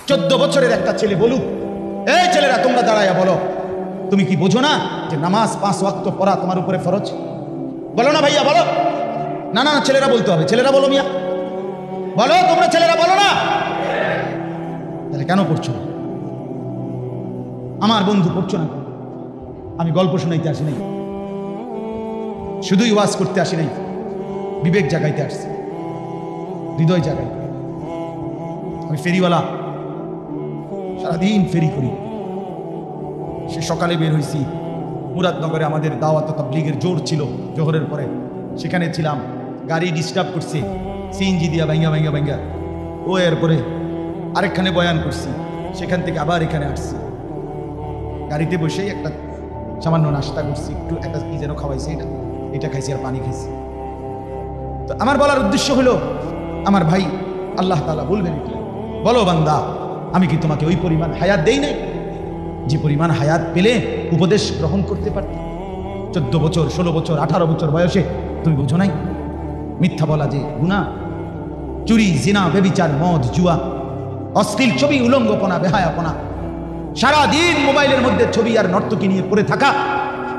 14 বছরের একটা ছেলে বলুক, এই ছেলেরা তোমরা দাঁড়াইয়া বলো, তুমি কি বোঝো না যে নামাজ 5 ওয়াক্ত পড়া তোমার উপরে ফরজ? বলো না ভাইয়া, বলো। না না, ছেলেরা বলতে হবে। ছেলেরা বলো মিয়া, বলো তোমরা ছেলেরা বলো না। তাহলে কেন পড়ছো না? আমার বন্ধু পড়ছো না। আমি গল্প শোনাইতে আসি নাই, শুধুই ওয়াজ করতে আসি নাই, বিবেক জাগাইতে আসছি, হৃদয় জাগাই। আমি ফেরিওয়ালা, সারাদিন ফেরি করি। সে সকালে বের হয়েছি, মুরাদনগরে আমাদের দাওয়াত তাবলীগের জোর ছিল জোহরের পরে, সেখানে ছিলাম। গাড়ি ডিস্টার্ব করছে, সিএনজি দিয়া ভাঙ্গা। ও এরপরে আরেকখানে বয়ান করছি, সেখান থেকে আবার এখানে আসছি। গাড়িতে বসেই একটা সামান্য নাস্তা করছি, একটু একটা কি যেন খাওয়াইছে, এটা খাইছি আর পানি খাইছি। তো আমার বলার উদ্দেশ্য হলো, আমার ভাই আল্লাহ তাআলা বলবেন, বলো বান্দা, আমি কি তোমাকে ওই পরিমাণ হায়াত দেই নাই যে পরিমাণ হায়াত পেলে উপদেশ গ্রহণ করতে পারতে? 14 বছর, 16 বছর, 18 বছর বয়সে তুমি বুঝো নাই মিথ্যা বলা যে গুনাহ, চুরি, জিনা, ব্যভিচার, মদ, জুয়া, অশ্লীল ছবি, উলঙ্গপনা, বেহায়াপনা, সারাদিন মোবাইলের মধ্যে ছবি আর নর্তকী নিয়ে পড়ে থাকা,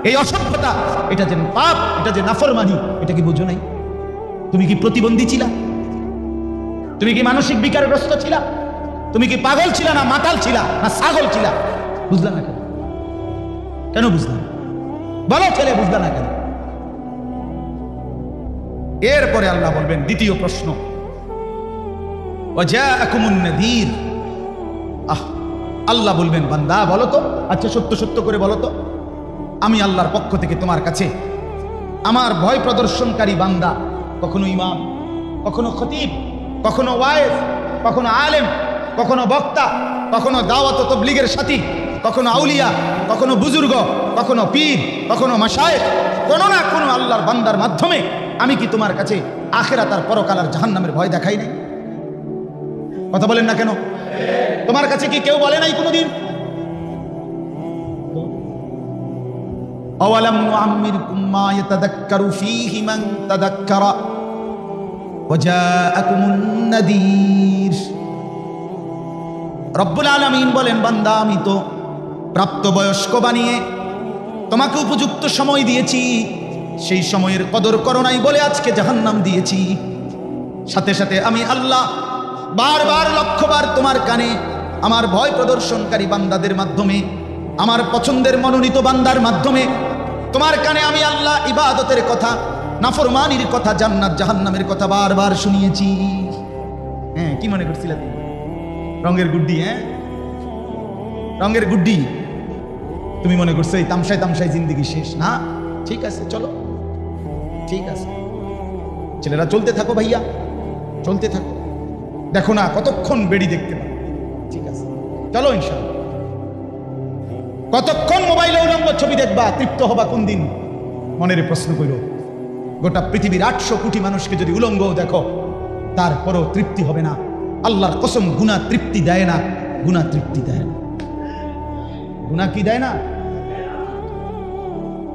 এই অসভ্যতা, এটা যে পাপ, এটা যে নাফরমানি, এটা কি বুঝো নাই? তুমি কি প্রতিবন্ধী ছিলা? তুমি কি মানসিক বিকারগ্রস্ত ছিলা? তুমি কি পাগল ছিলা, না মাতাল ছিলা, না ছাগল ছিলা? বুঝলা না কেন? কেন বুঝলা না? বলো ছেলে, বুঝলা না কেন? এরপরে আল্লাহ বলবেন, দ্বিতীয় প্রশ্ন, ওয়াজাআকুমুন নাযীর। আল্লাহ বলবেন, বান্দা বলো তো, আচ্ছা সত্য সত্য করে বলো তো, আমি আল্লাহর পক্ষ থেকে তোমার কাছে আমার ভয় প্রদর্শনকারী বান্দা, কখনো ইমাম, কখনো খতিব, কখনো ওয়াইজ, কখনো আলেম, কখনো বক্তা, কখনো দাওয়াত ও তাবলীগের সাথী, কখনো আউলিয়া, কখনো বুজুর্গ, কখনো পীর, কখনো মাশায়েখ, কোনো না কোনো আল্লাহর বান্দার মাধ্যমে আমি কি তোমার কাছে আখিরাত আর পরকাল আর জাহান্নামের ভয় দেখাই নাই? কথা বলেন না কেন? তোমার কাছে কি কেউ বলে নাই কোনোদিন? আওয়ালাম নুআম্মিরকুম মা ইয়াতাযাক্কারু ফীহি মান তাযাক্কারা ওয়া জাআকুমুন নাযীর। রব্বুল আলামিন বলেন, বান্দা আমি তো প্রাপ্তবয়স্ক বানিয়ে তোমাকে উপযুক্ত সময় দিয়েছি, সেই সময়ের কদর করো নাই বলে আজকে জাহান্নাম দিয়েছি। সাথে সাথে আমি আল্লাহ বারবার লক্ষবার তোমার কানে আমার ভয় প্রদর্শনকারী বান্দাদের মাধ্যমে, আমার পছন্দের মনোনীত বান্দার মাধ্যমে তোমার কানে আমি আল্লাহ ইবাদতের কথা, নাফরমানির কথা, জান্নাত জাহান্নামের কথা বারবার শুনিয়েছি। হ্যাঁ, কি মনে করছিলে তুমি? রঙের গুড্ডি? হ্যাঁ, রঙের গুড্ডি। তুমি মনে করছো এই তামসায় তামসায় জিন্দেগি শেষ? না, ঠিক আছে, চলো, ঠিক আছে ছেলেরা, চলতে থাকো ভাইয়া, চলতে থাকো। দেখো না কতক্ষণ বেড়ি দেখতে পাবে, ঠিক আছে, চলো ইনশাআল্লাহ। কতক্ষণ মোবাইলে উলঙ্গ ছবি দেখবা, তৃপ্ত হবা কোন দিন? মনের প্রশ্ন করো। গোটা পৃথিবীর 800 কোটি মানুষকে যদি উলঙ্গ দেখো, তারপরও তৃপ্তি হবে না। আল্লাহর কসম, গুনাহ তৃপ্তি দেয় না, গুনাহ তৃপ্তি দেয় না। গুনাহ কি দেয় না?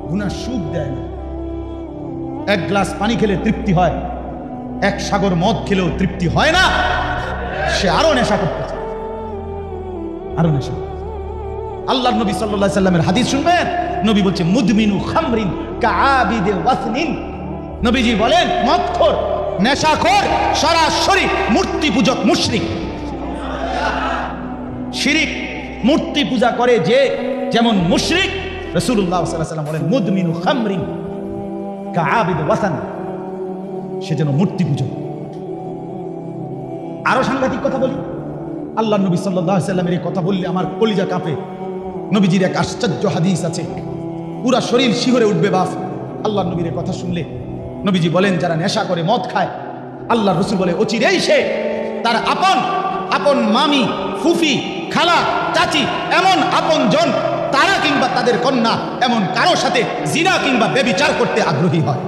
গুনাহ সুখ দেয় না। এক গ্লাস পানি খেলে তৃপ্তি হয়, এক সাগর মদ খেলেও তৃপ্তি হয় না। সে আরো নেশা করতে চায়, আরো নেশা। আল্লাহর নবী সাল্লাল্লাহু আলাইহি সাল্লামের হাদিস শুনবেন, নবী বলছে, মুদমিনু খামরিন কাআবিদে ওয়াসনিন। নবীজি বলেন, মদখোর, নেশাখোর সরাসরি মূর্তি পূজক, মুশরিক। শিরিক, মূর্তি পূজা করে যে যেমন মুশরিক, রাসূলুল্লাহ সাল্লাল্লাহু আলাইহি ওয়াসাল্লাম বলেন, মুদমিনু খামরিন কাআবিদে ওয়াসন, সে যেন মূর্তি পূজক। আরো সাংঘাতিক কথা বলি, আল্লাহর নবী সাল্লাল্লাহু আলাইহি সাল্লামের এই কথা বললে আমার কলিজা কাঁপে। নবীজির এক আশ্চর্য হাদিস আছে, পুরা শরীর শিহরে উঠবে বাপ আল্লাহর নবীর কথা শুনলে। নবীজি বলেন, যারা নেশা করে, মদ খায়, আল্লাহর রাসূল বলে, অচিরেই সে তার আপন আপন মামি, ফুফি, খালা, চাচি, এমন আপন জন, তারা কিংবা তাদের কন্যা এমন কারো সাথে জিনা কিংবা ব্যভিচার করতে আগ্রহী হয়।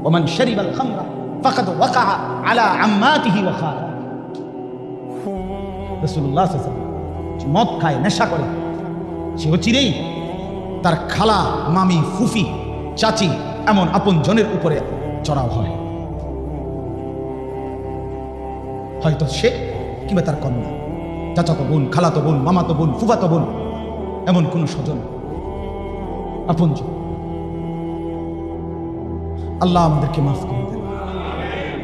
ওমান শারিবাল খামরা ফাকাদ ওয়াকা আলা আম্মাতিহি ওয়া খালা। রাসূলুল্লাহ সাল্লাল্লাহু আলাইহি ওয়াসাল্লাম মদ খায়, নেশা করে, সে অচিরেই তার খালা, মামি, ফুফি, চাচি এমন আপন জনের উপরে চড়াও হয়। হয়তো সে কিংবা তার কন্যা, চাচাতো বোন, খালাতো বোন, মামাতো বোন, ফুফাতো বোন, এমন কোন স্বজন, আপনজন। আল্লাহ আমাদেরকে মাফ করে দেন।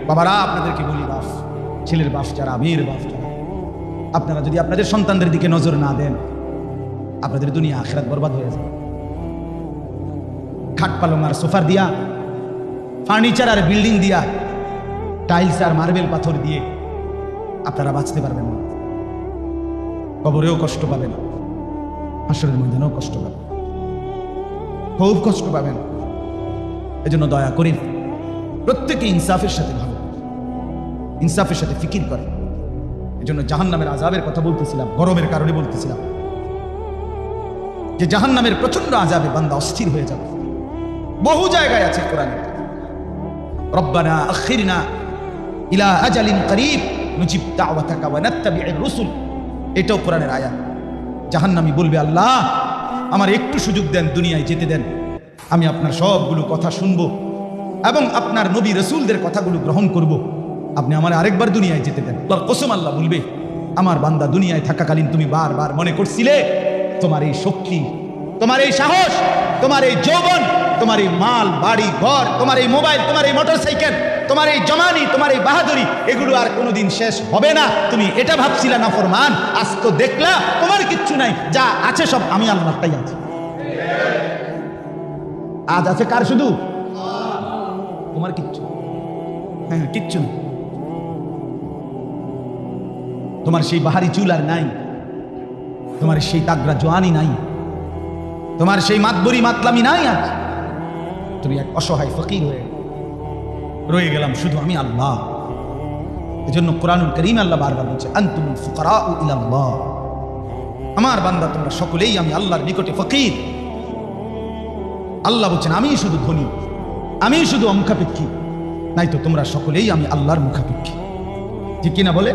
বাবারা, আপনাদেরকে বলি, বাপ, ছেলের বাপ যারা, মেয়ের বাপ যারা, আপনারা যদি আপনাদের সন্তানদের দিকে নজর না দেন, আপনাদের দুনিয়া আখিরাত বরবাদ হয়ে যাবে। খাট পালং আর সোফার দিয়া, ফার্নিচার আর বিল্ডিং দিয়া, টাইলস আর মার্বেল পাথর দিয়ে আপনারা বাঁচতে পারবেন না। কবরেও কষ্ট পাবেন, হাসরের ময়দানেও কষ্ট পাবেন, খুব কষ্ট পাবেন। এজন্য দয়া করে প্রত্যেকে ইনসাফের সাথে ভালো, ইনসাফের সাথে ফিকির করে। এজন্য জাহান্নামের আযাবের কথা বলতেছিলাম, গরমের কারণে বলতেছিলাম যে জাহান্নামের প্রচন্ড আযাবে বান্দা অস্থির হয়ে যাবে। বহু জায়গায় আছে কোরআনে, রব্বানা আখিরনা ইলা আজালিন করিব নুজিব দাওয়াতাকা ওয়া নাত্তাবি'র রুসুল, এটাও কোরআনের আয়াত। জাহান্নামী বলবে, আল্লাহ আমার একটু সুযোগ দেন, দুনিয়ায় যেতে দেন, আমি আপনার সবগুলো কথা শুনবো এবং আপনার নবী রাসূলদের কথাগুলো গ্রহণ করব, আপনি আমার আরেকবার দুনিয়ায় যেতে দেন। আল্লাহর কসম, আল্লাহ বলবে, আমার বান্দা দুনিয়ায় থাকাকালীন তুমি বারবার মনে করছিলে তোমার এই শক্তি, তোমার এই সাহস, তোমার এই যৌবন, তোমার এই মাল, বাড়ি, ঘর, তোমার এই মোবাইল, তোমার এই মোটরসাইকেল, তোমার এই জমানি, তোমার এই বাহাদুরি, এগুলো আর কোনোদিন শেষ হবে না। তুমি এটা ভাবছিলা নাফরমান, আজ তো দেখলা তোমার কিচ্ছু নাই, যা আছে সব আমি আল্লাহটাই আছে। আজ আছে কার? শুধু তোমার কিচ্ছু, হ্যাঁ কিচ্ছু না। তোমার সেই বাহারি চুল আর নাই, তোমার সেই তাগড়া জোয়ানি নাই, তোমার সেই মাতবরি মাতলামি নাই। আজ তুমি এক অসহায় ফকির হয়ে রয়ে গেলাম, শুধু আমি আল্লাহ। এজন্য কোরআনুল কারীম আল্লাহ বারবার বলছে, আনতুমুল ফুকারাউ ইলাল্লাহ, আমার বান্দা তোমরা সকলেই আমি আল্লাহর নিকটে ফকির। আল্লাহ বলছেন, আমি শুধু ধনী, আমি শুধু অমুখাপেক্ষী, নাই তো তোমরা সকলেই আমি আল্লাহর মুখাপেক্ষী। ঠিক কিনা বলে?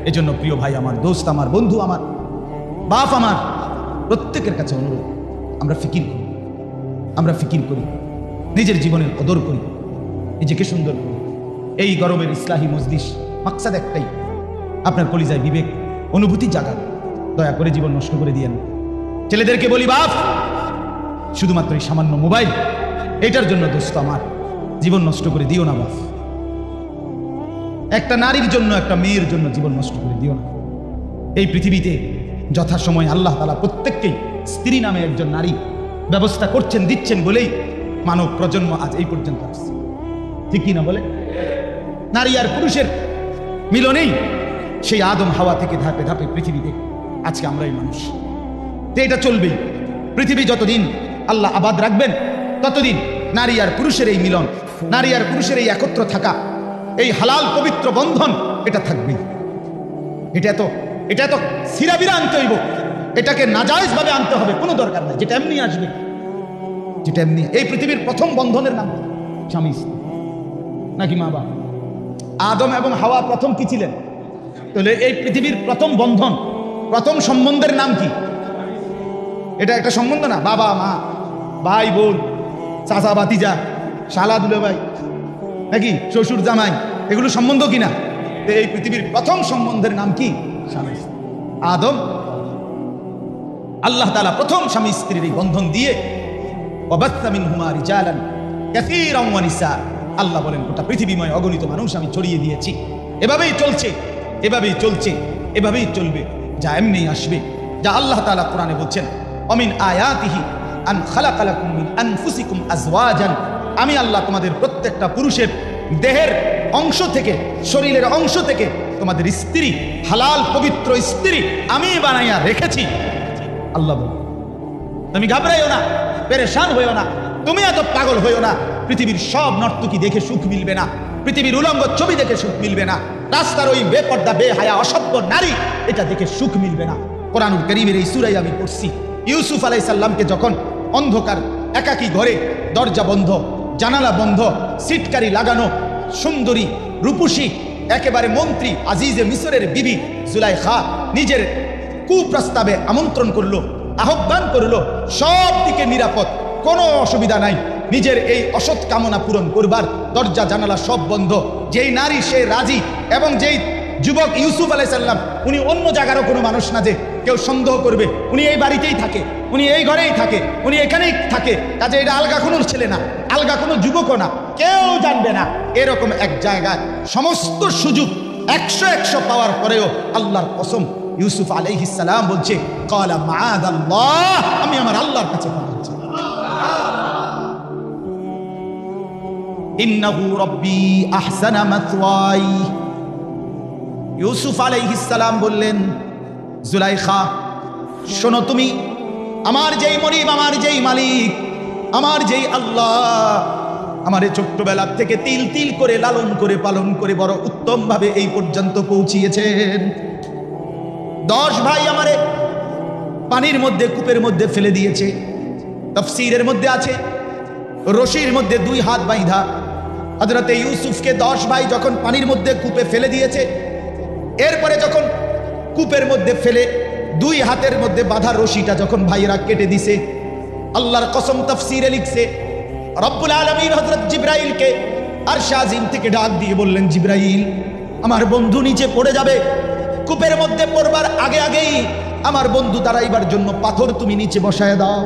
এজন্য প্রিয় ভাই আমার, দোস্ত আমার, বন্ধু আমার, বাপ আমার, প্রত্যেকের কাছে অনুরোধ, আমরা ফিকির করি, আমরা ফিকির করি, নিজের জীবনের কদর করি, নিজেকে সুন্দর করি। এই গরমের ইসলাহি মজলিস মাকসাদ একটাই, আপনার কলিজায় বিবেক, অনুভূতি জাগান। দয়া করে জীবন নষ্ট করে দিয়েন। ছেলেদেরকে বলি, বাপ, শুধুমাত্র এই সামান্য মোবাইল, এটার জন্য দোস্ত আমার জীবন নষ্ট করে দিও না বাপ। একটা নারীর জন্য, একটা মেয়ের জন্য জীবন নষ্ট করে দিও না। এই পৃথিবীতে যথাসময় আল্লাহ তাআলা প্রত্যেককেই স্ত্রী নামে একজন নারী ব্যবস্থা করছেন, দিচ্ছেন বলেই মানব প্রজন্ম আজ এই পর্যন্ত আসছে। ঠিক কি না বলে? নারী আর পুরুষের মিলনেই সেই আদম হাওয়া থেকে ধাপে ধাপে পৃথিবীতে আজকে আমরাই মানুষ। তো এটা চলবেই। পৃথিবী যতদিন আল্লাহ আবাদ রাখবেন, ততদিন নারী আর পুরুষের এই মিলন, নারী আর পুরুষের এই একত্র থাকা, এই হালাল পবিত্র বন্ধন, এটা থাকবেই। এটা তো সিরাবিরা আনতে হইব, এটাকে নাজায়েজ ভাবে আনতে হবে, কোনো দরকার নাই। যেটা এমনি আসবে, যেটা এমনি। এই পৃথিবীর প্রথম বন্ধনের নাম স্বামী স্ত্রী, নাকি মা বাবা? আদম এবং হাওয়া প্রথম কি ছিলেন? তাহলে এই পৃথিবীর প্রথম বন্ধন, প্রথম সম্বন্ধের নাম কি? এটা একটা সম্বন্ধ না? বাবা মা, ভাই বোন, চাচা ভাতিজা, শালা দুলে ভাই, নাকি শ্বশুর জামাই, এগুলো সম্বন্ধ কিনা? এই পৃথিবীর প্রথম সম্বন্ধের নাম কি? স্বামী স্ত্রী। আদম, আল্লাহ তাআলা প্রথম স্বামী স্ত্রীর এই বন্ধন দিয়ে ওয়াবাসসা মিনহুমা রিজালান কাসীরান ওয়া নিসা, আল্লাহ বলেন গোটা পৃথিবীময় অগণিত মানুষ আমি ছড়িয়ে দিয়েছি। এভাবেই চলছে, এভাবেই চলছে, এভাবেই চলবে। যা এমনি আসবে, যা আল্লাহ তাআলা কোরআনে বলছেন, অমিন আয়াতিহি আন খালাকা লাকুম মিন আনফুসিকুম আজওয়াজান, আমি আল্লাহ তোমাদের প্রত্যেকটা পুরুষের দেহের অংশ থেকে, শরীরের অংশ থেকে তোমাদের স্ত্রী, হালাল পবিত্র স্ত্রী আমি বানাইয়া রেখেছি। আল্লাহ বলে, তুমি ঘাবড়াইও না, পেরেশান হইও না, তুমি এত পাগল হইও না। পৃথিবীর সব নর্তকী দেখে সুখ মিলবে না, পৃথিবীর উলঙ্গ ছবি দেখে সুখ মিলবে না, রাস্তার ওই বেপর্দা বেহায়া অসভ্য নারী, এটা দেখে সুখ মিলবে না। কোরআনুল কারীমের এই সূরায় আমি পড়ছি, ইউসুফ আলাইহিস সালামকে যখন অন্ধকার একাকী ঘরে, দরজা বন্ধ, জানালা বন্ধ, সিটকারি লাগানো, সুন্দরী রূপসী একেবারে মন্ত্রী আজিজে মিসরের বিবি জুলাইখা নিজের কুপ্রস্তাবে আমন্ত্রণ করলো, আহ্বান করলো, সব দিকে নিরাপদ, কোনো অসুবিধা নাই, নিজের এই অসৎ কামনা পূরণ করবার দরজা জানালা সব বন্ধ। যেই নারী সে রাজি এবং যেই যুবক ইউসুফ আলাইহিস সালাম উনি অন্য জায়গারও কোনো মানুষ না যে কেউ সন্দেহ করবে উনি এই বাড়িতেই থাকে, উনি এই ঘরেই থাকে, উনি এখানেই থাকে, কাজে এটা আলগা কোনো ছেলে না, আলগা কোনো যুবকও না, কেউ জানবে না। এরকম এক জায়গায় সমস্ত সুযোগ 100 পাওয়ার পরেও আল্লাহর কসম ইউসুফ আলাইহিস সালাম বলছে ক্বালা মাআযাল্লাহ, আমি আমার আল্লাহর কাছে পানাহ চাই। ইন্নাহু রাব্বি আহসানা মাথওয়াই। ইউসুফ আলাইহিস সালাম বললেন, জুলাইখা শোনো, তুমি আমার যেই মনিব, আমার যেই মালিক, আমার যেই আল্লাহ আমারে ছোট্টবেলা থেকে তিল তিল করে লালন করে পালন করে বড় উত্তম ভাবে এই পর্যন্ত পৌঁছিয়েছেন। 10 ভাই আমারে পানির মধ্যে কূপের মধ্যে ফেলে দিয়েছে। তাফসীরের মধ্যে আছে রশির মধ্যে 2 হাত বাঁধা হযরতে ইউসুফকে 10 ভাই যখন পানির মধ্যে কূপে ফেলে দিয়েছে, এরপরে যখন কূপের মধ্যে ফেলে 2 হাতের মধ্যে বাঁধা রশিটা যখন ভাইয়েরা কেটে দিছে, আল্লাহর কসম তাফসীরে লিখছে রব্বুল আলামিন হযরত জিবরাইলকে আরশ আজিম থেকে ডাক দিয়ে বললেন, জিবরাইল আমার বন্ধু নিচে পড়ে যাবে, কূপের মধ্যে পড়বার আগে আগেই আমার বন্ধু দাঁড়াইবার জন্য পাথর তুমি নিচে বসায় দাও।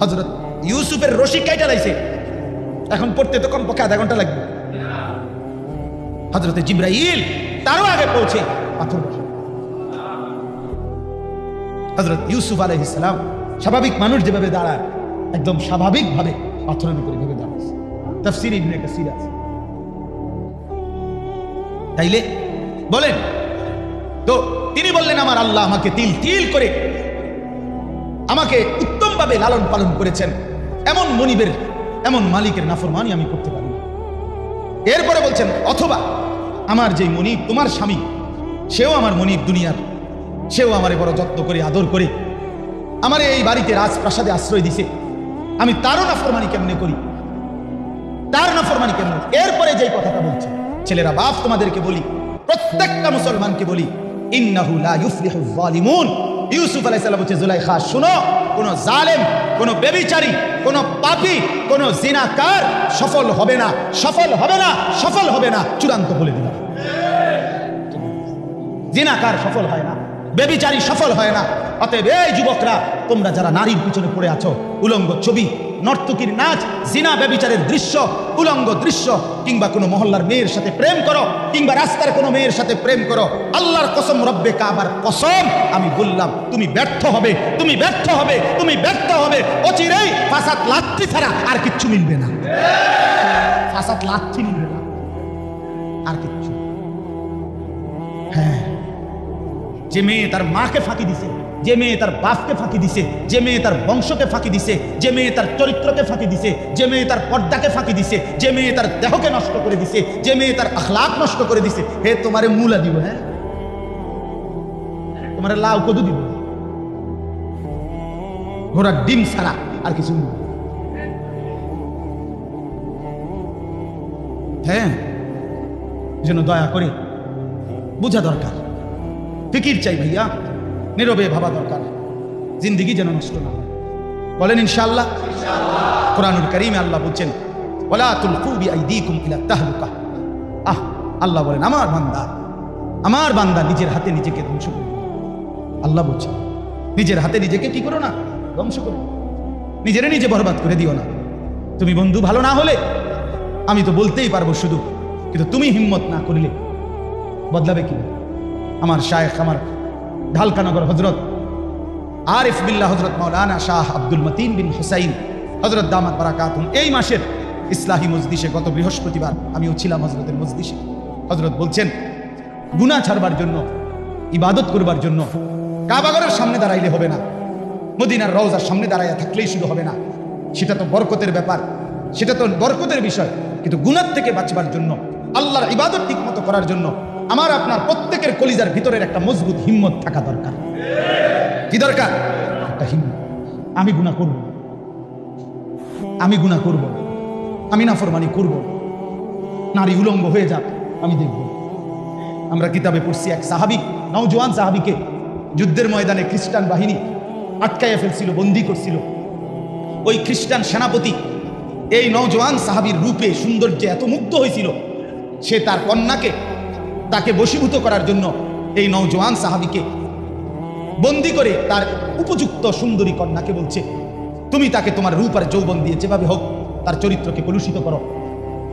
হযরত ইউসুফের রশি কাইটা লাইছে, এখন পড়তে তো কমপক্ষে আধা ঘন্টা লাগবে। হযরতে জিবরাইল তারও আগে পৌঁছে পাথর বসায়। হযরত ইউসুফ আলাইহিস সালাম স্বাভাবিক মানুষ যেভাবে দাঁড়ায় একদম স্বাভাবিকভাবে পাথরের উপরে ভেবে দাঁড়াচ্ছে। তাফসীর ইবনে কাসীর আছে। তাইলে বলেন তো তিনি বললেন আমার আল্লাহ আমাকে তিল তিল করে আমাকে উত্তমভাবে লালন পালন করেছেন, এমন মনিবের এমন মালিকের নাফরমানি আমি করতে পারি না। এরপরে বলছেন অথবা আমার যেই মনিব তোমার স্বামী, সেও আমার মনিব দুনিয়ার, সেও আমারে বড় যত্ন করে আদর করে আমারে এই বাড়িতে রাজপ্রাসাদে আশ্রয় দিছে, আমি তারও নাফরমানি কেমনে করি, তার নাফরমানি কেমনে। এরপরে যেই কথাটা বলছে, ছেলেরা বাপ তোমাদেরকে বলি, প্রত্যেকটা মুসলমানকে বলি, ইন্নাহু লা ইউফলিহুজ জালিমুন। ইউসুফ আলাইহিস সালাম বলছে, জুলাইখা শুনো, কোন জালেম, কোন ব্যভিচারী, কোন পাপী, কোন জিনাকার সফল হবে না, সফল হবে না, সফল হবে না, চূড়ান্ত বলে দিলাম। জিনাকার সফল হয় না, ব্যভিচারী সফল হয় না। অতএব এই যুবকরা, তোমরা যারা নারীর পিছনে পড়ে আছো, উলঙ্গ ছবি, নর্তকীর নাচ, জিনা ব্যভিচারের দৃশ্য, উলঙ্গ দৃশ্য, কিংবা কোনো মহল্লার মেয়ের সাথে প্রেম করো, কিংবা রাস্তার কোনো মেয়ের সাথে প্রেম করো, আল্লাহর কসম, রব্বে কাবার কসম, আমি বললাম তুমি ব্যর্থ হবে, তুমি ব্যর্থ হবে, তুমি ব্যর্থ হবে। অচিরেই ফাসাদ লাথি ছাড়া আর কিচ্ছু মিলবে না, ফাসাদ লাথি মিলবে না আর কিচ্ছু। হ্যাঁ, যে মেয়ে তার মাকে ফাঁকি দিছে, যে মেয়ে তার বাপকে ফাঁকি দিছে, যে মেয়ে তার বংশকে ফাঁকি দিছে, যে মেয়ে তার চরিত্রকে ফাঁকি দিছে, যে মেয়ে তার পর্দাকে ফাঁকি দিছে, যে মেয়ে তার দেহকে নষ্ট করে দিছে, যে মেয়ে তার আখলাক নষ্ট করে দিছে, হে তোমারে মূলা দিব, হ্যাঁ তোমারে লাউ কদু দিব, ঘোড়ার ডিম ছাড়া আর কিছু নেই। হ্যাঁ, যেন দয়া করে বোঝা দরকার, ফিকির চাই ভাইয়া, নীরবে ভাবা দরকার, জিন্দেগি যেন নষ্ট না হয়। বলেন ইনশাআল্লাহ। কোরআনুল কারীমে আল্লাহ বলছেন, ওয়ালা তুলকু বিআইদিকুম ইলা তাহলুকা। আল্লাহ বলেন আমার বান্দা নিজের হাতে নিজেকে ধ্বংস করে। আল্লাহ বলছেন নিজের হাতে নিজেকে কি করো না, ধ্বংস করো, নিজেরে নিজে বরবাদ করে দিও না। তুমি বন্ধু ভালো না হলে আমি তো বলতেই পারবো শুধু, কিন্তু তুমি হিম্মত না করলে বদলাবে কি? আমার শায়েখ, আমার ঢালকানগর হজরত আরিফ বিল্লাহ হজরত মাওলানা শাহ আব্দুল মতিন বিন হুসাইন হজরত দামাত বারাকাতুহুম এই মাসের ইসলাহি মজলিসে গত বৃহস্পতিবার আমিও ছিলাম হজরতের মজলিসে। হজরত বলছেন গুনাহ ছাড়বার জন্য, ইবাদত করবার জন্য কাবাগরের সামনে দাঁড়াইলে হবে না, মদিনার রওজার সামনে দাঁড়াইয়া থাকলেই শুধু হবে না, সেটা তো বরকতের ব্যাপার, সেটা তো বরকতের বিষয়, কিন্তু গুনাহ থেকে বাঁচবার জন্য, আল্লাহর ইবাদত ঠিকমতো করার জন্য আমার আপনার প্রত্যেকের কলিজার ভিতরের একটা মজবুত হিম্মত থাকা দরকার। কি দরকার? একটা হিম্মত। আমি গুনাহ করব, আমি গুনাহ করব, আমি নাফরমানি করব, নারী উলঙ্গ হয়ে যাক আমি দেখব। আমরা কিতাবে পড়ছি এক সাহাবী, নওজোয়ান সাহাবীকে যুদ্ধের ময়দানে খ্রিস্টান বাহিনী আটকাইয়া ফেলছিল, বন্দী করছিল। ওই খ্রিস্টান সেনাপতি এই নওজোয়ান সাহাবীর রূপে সৌন্দর্যে এত মুগ্ধ হয়েছিল, সে তার কন্যাকে তাকে বশীভূত করার জন্য এই নওজোয়ান সাহাবীকে বন্দী করে তার উপযুক্ত সুন্দরী কন্যাকে বলছে, তুমি তাকে তোমার রূপ আর যৌবন দিয়ে যেভাবে হোক তার চরিত্রকে কলুষিত করো।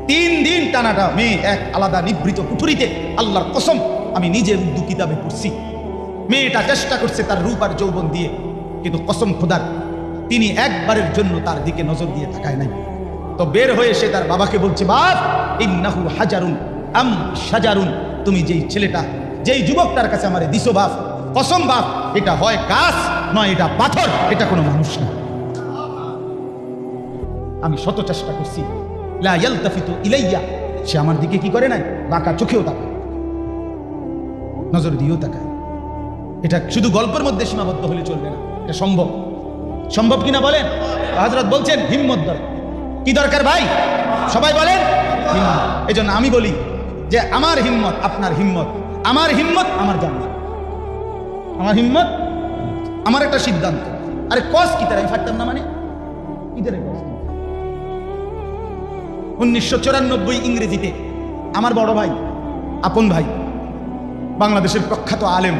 3 দিন টানাটা মেয়ে এক আলাদা নিভৃত কুঠুরিতে, আল্লাহর কসম আমি নিজে উর্দু কিতাবে পড়ছি, মেয়েটা চেষ্টা করছে তার রূপ আর যৌবন দিয়ে, কিন্তু কসম খোদার তিনি একবারের জন্য তার দিকে নজর দিয়ে তাকায় নাই। তো বের হয়ে সে তার বাবাকে বলছে, বাপ ইন্নাহু হাজারুন আম শাজারুন, তুমি যেই ছেলেটা যেই যুবকটার কাছে আমারে দিছো বাপ, কসম বাপ এটা হয় গাছ নয় এটা পাথর, এটা কোনো মানুষ না। আমি শত চেষ্টা করছি, লা ইয়ালতাফিতু ইলাইয়া, সে আমার দিকে কি করে নাই, বাঁকা চোখেও তাকায়, নজর দিয়েও তাকায়। এটা শুধু গল্পের মধ্যে সীমাবদ্ধ হলে চলবে না, এটা সম্ভব। সম্ভব কিনা বলেন? হযরত বলছেন হিম্মত দরকার। কি দরকার ভাই? সবাই বলেন হিম্মত। এজন্য আমি বলি যে আমার হিম্মত আপনার হিম্মত, আমার হিম্মত আমার জান্নাত, আমার হিম্মত আমার একটা সিদ্ধান্ত। আরে কস কি তার আমি ফাটতাম না, মানে কি তার কস? 1994 ইংরেজিতে আমার বড় ভাই, আপন ভাই, বাংলাদেশের প্রখ্যাত আলেম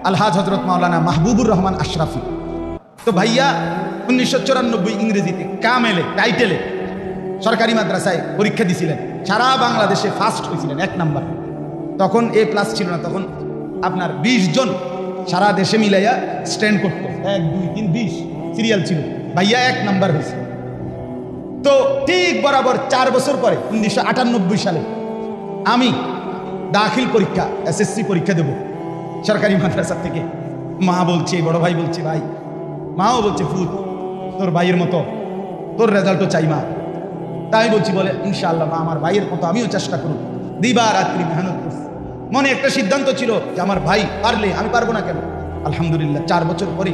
আলহাজ হযরত মাওলানা মাহবুবুর রহমান আশরাফি, তো ভাইয়া 1994 ইংরেজিতে কামেলে টাইটেলে সরকারি মাদ্রাসায় পরীক্ষা দিছিলেন, সারা বাংলাদেশে ফার্স্ট হয়েছিলেন, 1 নাম্বার। তখন A+ ছিল না, তখন আপনার 20 জন সারা দেশে মিলাইয়া স্ট্যান্ড করতো, 1 2 3 20 সিরিয়াল ছিল, ভাইয়া 1 নাম্বার হয়েছে। তো ঠিক বরাবর 4 বছর পরে 1998 সালে আমি দাখিল পরীক্ষা SSC পরীক্ষা দেব সরকারি মাদ্রাসা থেকে। মা বলছে, বড় ভাই বলছে, ভাই, মাও বলছে ফুত তোর ভাইয়ের মতো তোর রেজাল্টও চাই মা। তাই বলছি, বলে ইনশাআল্লাহ মা আমার ভাইয়ের মতো আমিও চেষ্টা করব। দিবা রাত্রি মেহনত করছি, মনে একটা সিদ্ধান্ত ছিল যে আমার ভাই পারলে আমি পারবো না কেন। আলহামদুলিল্লাহ 4 বছর পরে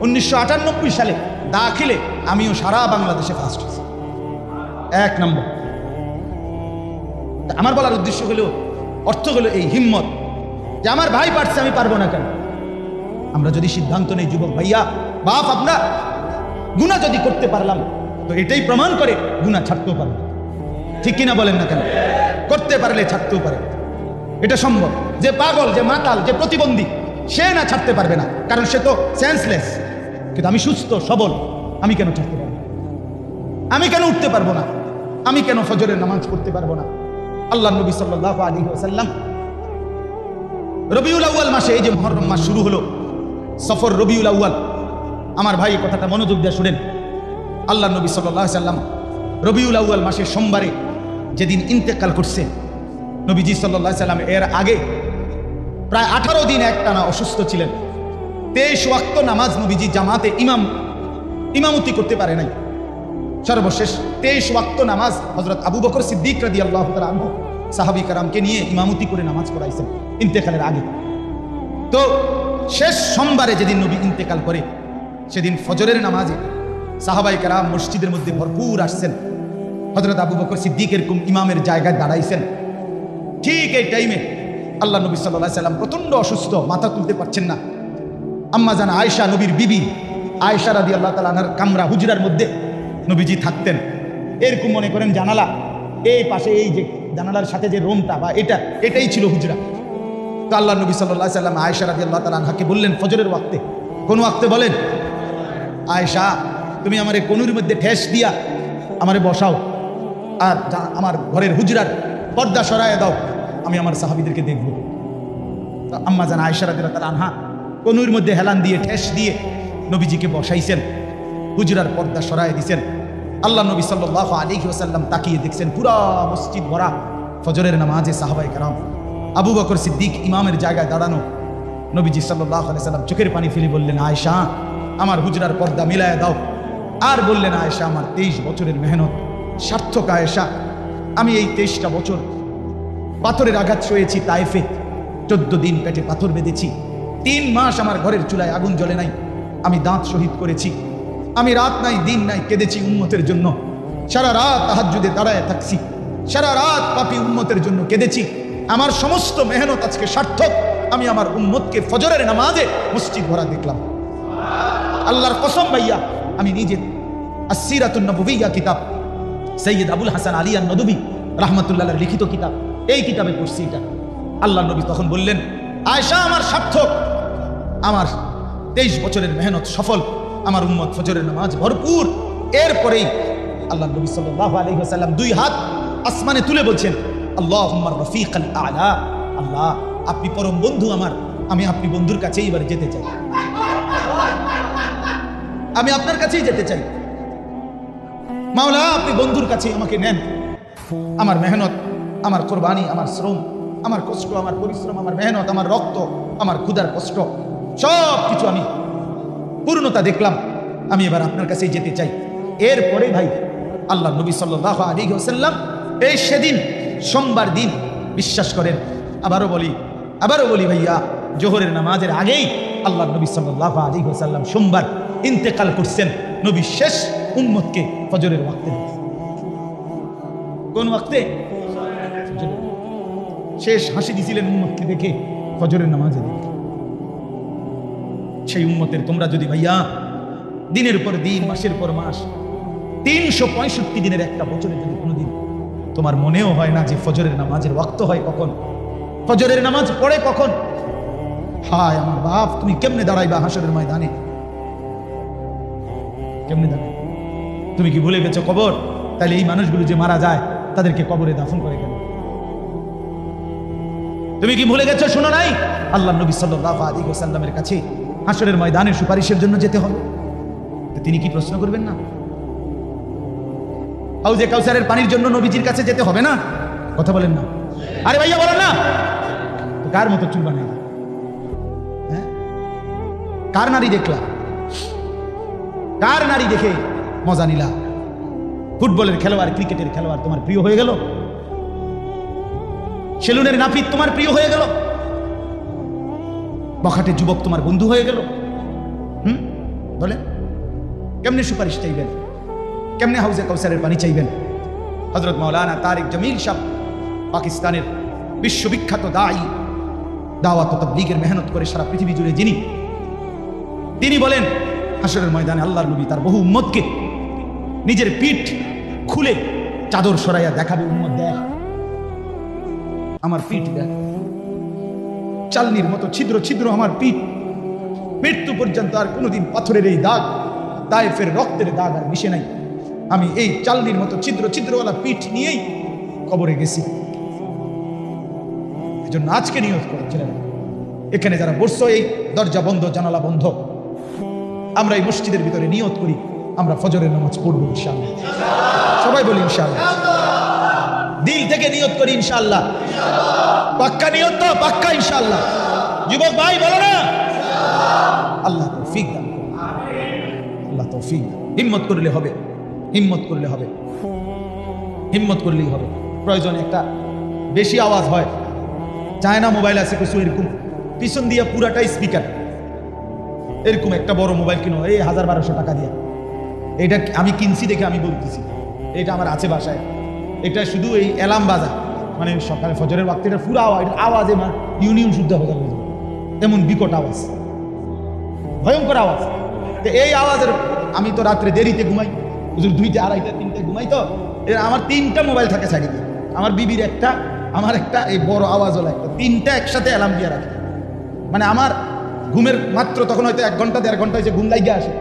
1998 সালে দাখিলে আমিও সারা বাংলাদেশে ফার্স্ট হয়েছি, 1 নম্বর। আমার বলার উদ্দেশ্য হলো, অর্থ হলো এই হিম্মত, যে আমার ভাই পারছে আমি পারবো না কেন। আমরা যদি সিদ্ধান্ত নেই যুবক ভাইয়া বাপ, আপনার গুনাহ যদি করতে পারলাম তো এটাই প্রমাণ করে গুনাহ ছাড়তেও পারবে, ঠিক কিনা বলেন না কেন? করতে পারলে ছাড়তেও পারে, এটা সম্ভব। যে পাগল, যে মাতাল, যে প্রতিবন্ধী, সে না ছাড়তে পারবে না, কারণ সে তো সেন্সলেস। কিন্তু আমি সুস্থ সবল, আমি কেন ছাড়তে পারবো? আমি কেন উঠতে পারবো না? আমি কেন ফজরের নামাজ পড়তে পারবো না? আল্লাহ নবী সাল্লাল্লাহু আলাইহি ওয়াসাল্লাম রবিউল আউয়াল মাসে, এই যে মুহররম মাস শুরু হলো, সফর রবিউল আউয়াল, আমার ভাই কথাটা মনোযোগ দিয়ে শুনেন। আল্লাহ নবী সাল্লাল্লাহু আলাইহি ওয়াসাল্লাম রবিউল আউয়াল মাসের সোমবারে যেদিন ইন্তেকাল করছে, নবীজি সাল্লাল্লাহু আলাইহি ওয়াসাল্লাম এর আগে প্রায় 18 দিন একটানা অসুস্থ ছিলেন। 23 ওয়াক্ত নামাজ নবীজি জামাতে ইমামতি করতে পারে নাই। সর্বশেষ 23 ওয়াক্ত নামাজ হযরত আবু বকর সিদ্দিক রাদিয়াল্লাহু তাআলা আনহু সাহাবী کرام নিয়ে ইমামতি করে নামাজ পড়াইছেন ইন্তেকালের আগে। তো শেষ সোমবারে যেদিন নবী ইন্তেকাল করে, সেদিন ফজরের নামাজে সাহাবায়ে কেরাম মসজিদের মধ্যে ভরপুর আসছেন। হযরত আবু বকর সিদ্দিক এরকম ইমামের জায়গায় দাঁড়াইছেন। ঠিক এই টাইমে আল্লাহ নবী সাল্লাল্লাহু আলাইহি ওয়াসাল্লাম প্রচন্ড অসুস্থ, মাথা তুলতে পারছেন না। আম্মা জান আয়েশা, নবীর বিবি আয়েশা রাদিয়াল্লাহু তাআলা আনহার কামরা হুজরার মধ্যে নবীজি থাকতেন। এরকম মনে করেন জানালা, এই পাশে এই যে জানালার সাথে যে রুমটা বা এটাই ছিল হুজরা। তো আল্লাহ নবী সাল্লাল্লাহু আলাইহি ওয়াসাল্লাম আয়েশা রাদিয়াল্লাহু তাআলা আনহাকে বললেন ফজরের ওয়াক্তে, কোন ওয়াক্তে বলেন, আয়েশা তুমি আমারে কোনুর মধ্যে ঠেস দিয়া আমারে বসাও, আর আমার ঘরের হুজরার পর্দা সরায় দাও, আমি আমার সাহাবীদেরকে দেখব। তো আম্মা জান আয়েশা রাদিয়াল্লাহু তাআলা আনহা কোনুর মধ্যে হেলান দিয়ে ঠেস দিয়ে নবীজিকে বসাইছেন, হুজরার পর্দা সরায় দিয়েছেন। আল্লাহ নবী সাল্লাল্লাহু আলাইহি ওয়াসাল্লাম তাকিয়ে দেখছেন পুরা মসজিদ ভরা ফজরের নামাজে সাহাবায়ে কেরাম, আবু বকর সিদ্দিক ইমামের জায়গায় দাঁড়ানো। নবীজি সাল্লাল্লাহু আলাইহি ওয়াসাল্লাম চোখের পানি ফেলে বললেন, আয়েশা আমার হুজরার পর্দা মিলায় দাও। আর বললেন, আয়েশা আমার 23 বছরের মেহনত সার্থক। আয়েশা আমি এই 23টা বছর পাথরের আঘাত সয়েছি তায়েফে, 14 দিন পেটে পাথর বেঁধেছি, 3 মাস আমার ঘরের চুলায় আগুন জ্বলে নাই, আমি দাঁত শহীদ করেছি, আমি রাত নাই দিন নাই কেঁদেছি উম্মতের জন্য, সারা রাত তাহাজ্জুদে দাঁড়ায় থাকছি, সারা রাত পাপী উম্মতের জন্য কেঁদেছি। আমার সমস্ত মেহনত আজকে সার্থক, আমি আমার উম্মতকে ফজরের নামাজে মসজিদ ভরা দেখলাম। আল্লাহর কসম ভাইয়া, আমি নিজে আসসিরাতুন নববিয়্যা কিতাব সৈয়দ আবুল হাসান আলী আন-নদভী রাহমাতুল্লাহ আলাইহির লিখিত কিতাব, এই কিতাবে পড়ছি। এটা আল্লাহ নবী তখন বললেন, আয়েশা আমার সার্থক, আমার 23 বছরের মেহনত সফল, আমার উম্মত ফজরের নামাজ ভরপুর। এরপরেই আল্লাহ নবী সাল্লাল্লাহু আলাইহি ওয়াসাল্লাম 2 হাত আসমানে তুলে বলছেন, আল্লাহুম্মা রফিকাল আলা, আল্লাহ আপনি পরম বন্ধু আমার, আমি আপনি বন্ধুর কাছেই এবার যেতে চাই, আমি আপনার কাছেই যেতে চাই। মাওলা আপনি বন্ধুর কাছে আমাকে নেন। আমার মেহনত, আমার কোরবানি, আমার শ্রম, আমার কষ্ট, আমার পরিশ্রম, আমার মেহনত, আমার রক্ত, আমার ক্ষুধার কষ্ট, সব কিছু আমি পূর্ণতা দেখলাম, আমি এবার আপনার কাছেই যেতে চাই। এরপরে ভাই আল্লাহ নবী সাল্লাল্লাহু আলাইহি ওয়াসাল্লাম এই সেদিন সোমবার দিন, বিশ্বাস করেন, আবারও বলি ভাইয়া, জোহরের নামাজের আগেই আল্লাহ নবী সাল্লাল্লাহু আলাইহি ওয়াসাল্লাম সোমবার ইন্তেকাল করছেন। নবী শেষ উম্মতকে ফজরের ওয়াক্তে দেখছেন। কোন ওয়াক্তে? শেষ হাসি দিছিলেন উম্মতকে দেখে, ফজরের নামাজে দেখে। সেই উম্মতের তোমরা যদি ভাইয়া দিনের পর দিন, মাসের পর মাস, 365 দিনের একটা বছরে যদি কোনোদিন তোমার মনেও হয় না যে ফজরের নামাজের ওয়াক্ত হয় কখন, ফজরের নামাজ পড়ে কখন, হায় আমার বাপ, তুমি কেমনে দাঁড়াইবা হাসরের ময়দানে? কেমনে দাঁড়াই? তুমি কি ভুলে গেছো কবর? তাহলে এই মানুষগুলো যে মারা যায় তাদেরকে কবরে দাফন করে কেন? তুমি কি ভুলে গেছো? শোনো নাই আল্লাহ নবী সাল্লাল্লাহু আলাইহি ওয়াসাল্লামের কাছে হাসরের ময়দানে সুপারিশের জন্য যেতে হবে, তিনি কি প্রশ্ন করবেন না? হাউজে কাউসারের পানির জন্য নবীজির কাছে যেতে হবে না? কথা বলেন না? আরে ভাইয়া বলেন না, কার মতো চুল বানাই? হ্যাঁ, কার নারী দেখলা? কার নারী দেখে মজা নিলা? ফুটবলের খেলোয়াড়, ক্রিকেটের খেলোয়াড় তোমার প্রিয় হয়ে গেল? সেলুনের নাপিত তোমার প্রিয় হয়ে গেল? বখাটের যুবক তোমার বন্ধু হয়ে গেল? বলে কেমনে সুপারিশ চাইবেন? কেমনে হাউজে কাউসারের পানি চাইবেন? হযরত মাওলানা তারিক জামিল সাহেব, পাকিস্তানের বিশ্ববিখ্যাত দায়ী, দাওয়াত ও তাবলীগের মেহনত করে সারা পৃথিবী জুড়ে যিনি, তিনি বলেন হাসরের ময়দানে আল্লাহর নবী তার বহু উম্মতকে নিজের পিঠ খুলে চাদর সরাইয়া দেখাবে, উম্মত দেখ আমার পিঠ দেখ, চালনির মতো ছিদ্র ছিদ্র আমার পিঠ, মৃত্যু পর্যন্ত আর কোনোদিন পাথরের এই দাগ, তায়েফের রক্তের দাগ আর মিশে নাই, আমি এই চালনির মতো ছিদ্র ছিদ্রওয়ালা পিঠ নিয়েই কবরে গেছি। এজন্য আজকে নিয়ত করে ছেলেরা, এখানে যারা বসছো, এই দরজা বন্ধ, জানালা বন্ধ, আমরা এই মসজিদের ভিতরে নিয়ত করি আমরা ফজরের নামাজ পড়বো ইনশাআল্লাহ। সবাই বলি ইনশাআল্লাহ, দিল থেকে নিয়ত করি ইনশাআল্লাহ। পাক্কা নিয়ত তো? পাক্কা ইনশাআল্লাহ। যুবক ভাই বলো না, আল্লাহ তৌফিক দান করুন, আল্লাহ তৌফিক দান। হিম্মত করলে হবে, হিম্মত করলে হবে, হিম্মত করলেই হবে। প্রয়োজনে একটা বেশি আওয়াজ হয়, চায়না মোবাইল আছে কিছু এরকম, পিছন দিয়ে পুরাটাই স্পিকার, এরকম একটা বড় মোবাইল কিনো, এই 1000-1200 টাকা দিয়ে। এটা আমি কিনছি দেখে আমি বলতেছি, এটা আমার আছে বাসায়। এটা শুধু এই অ্যালার্ম বাজা, মানে সকালে ফজরের ওয়াক্তে এটা পুরো আওয়াজে ইউনিয়ন শুদ্ধ হয়ে যাবে, এমন বিকট আওয়াজ, ভয়ঙ্কর আওয়াজ। তো এই আওয়াজের, আমি তো রাত্রে দেরিতে ঘুমাই, 2টা, 2:30, 3টে ঘুমাই, তো আমার 3টা মোবাইল থাকে সাইডে দিয়ে, আমার বিবির একটা, আমার একটা, এই বড় আওয়াজওয়ালা একটা, 3টা একসাথে অ্যালার্ম দিয়ে রাখি। মানে আমার ঘুমের মাত্র তখন হয়তো 1 ঘন্টা 1.5 ঘন্টা হয়েছে ঘুম লাগিয়ে আসে,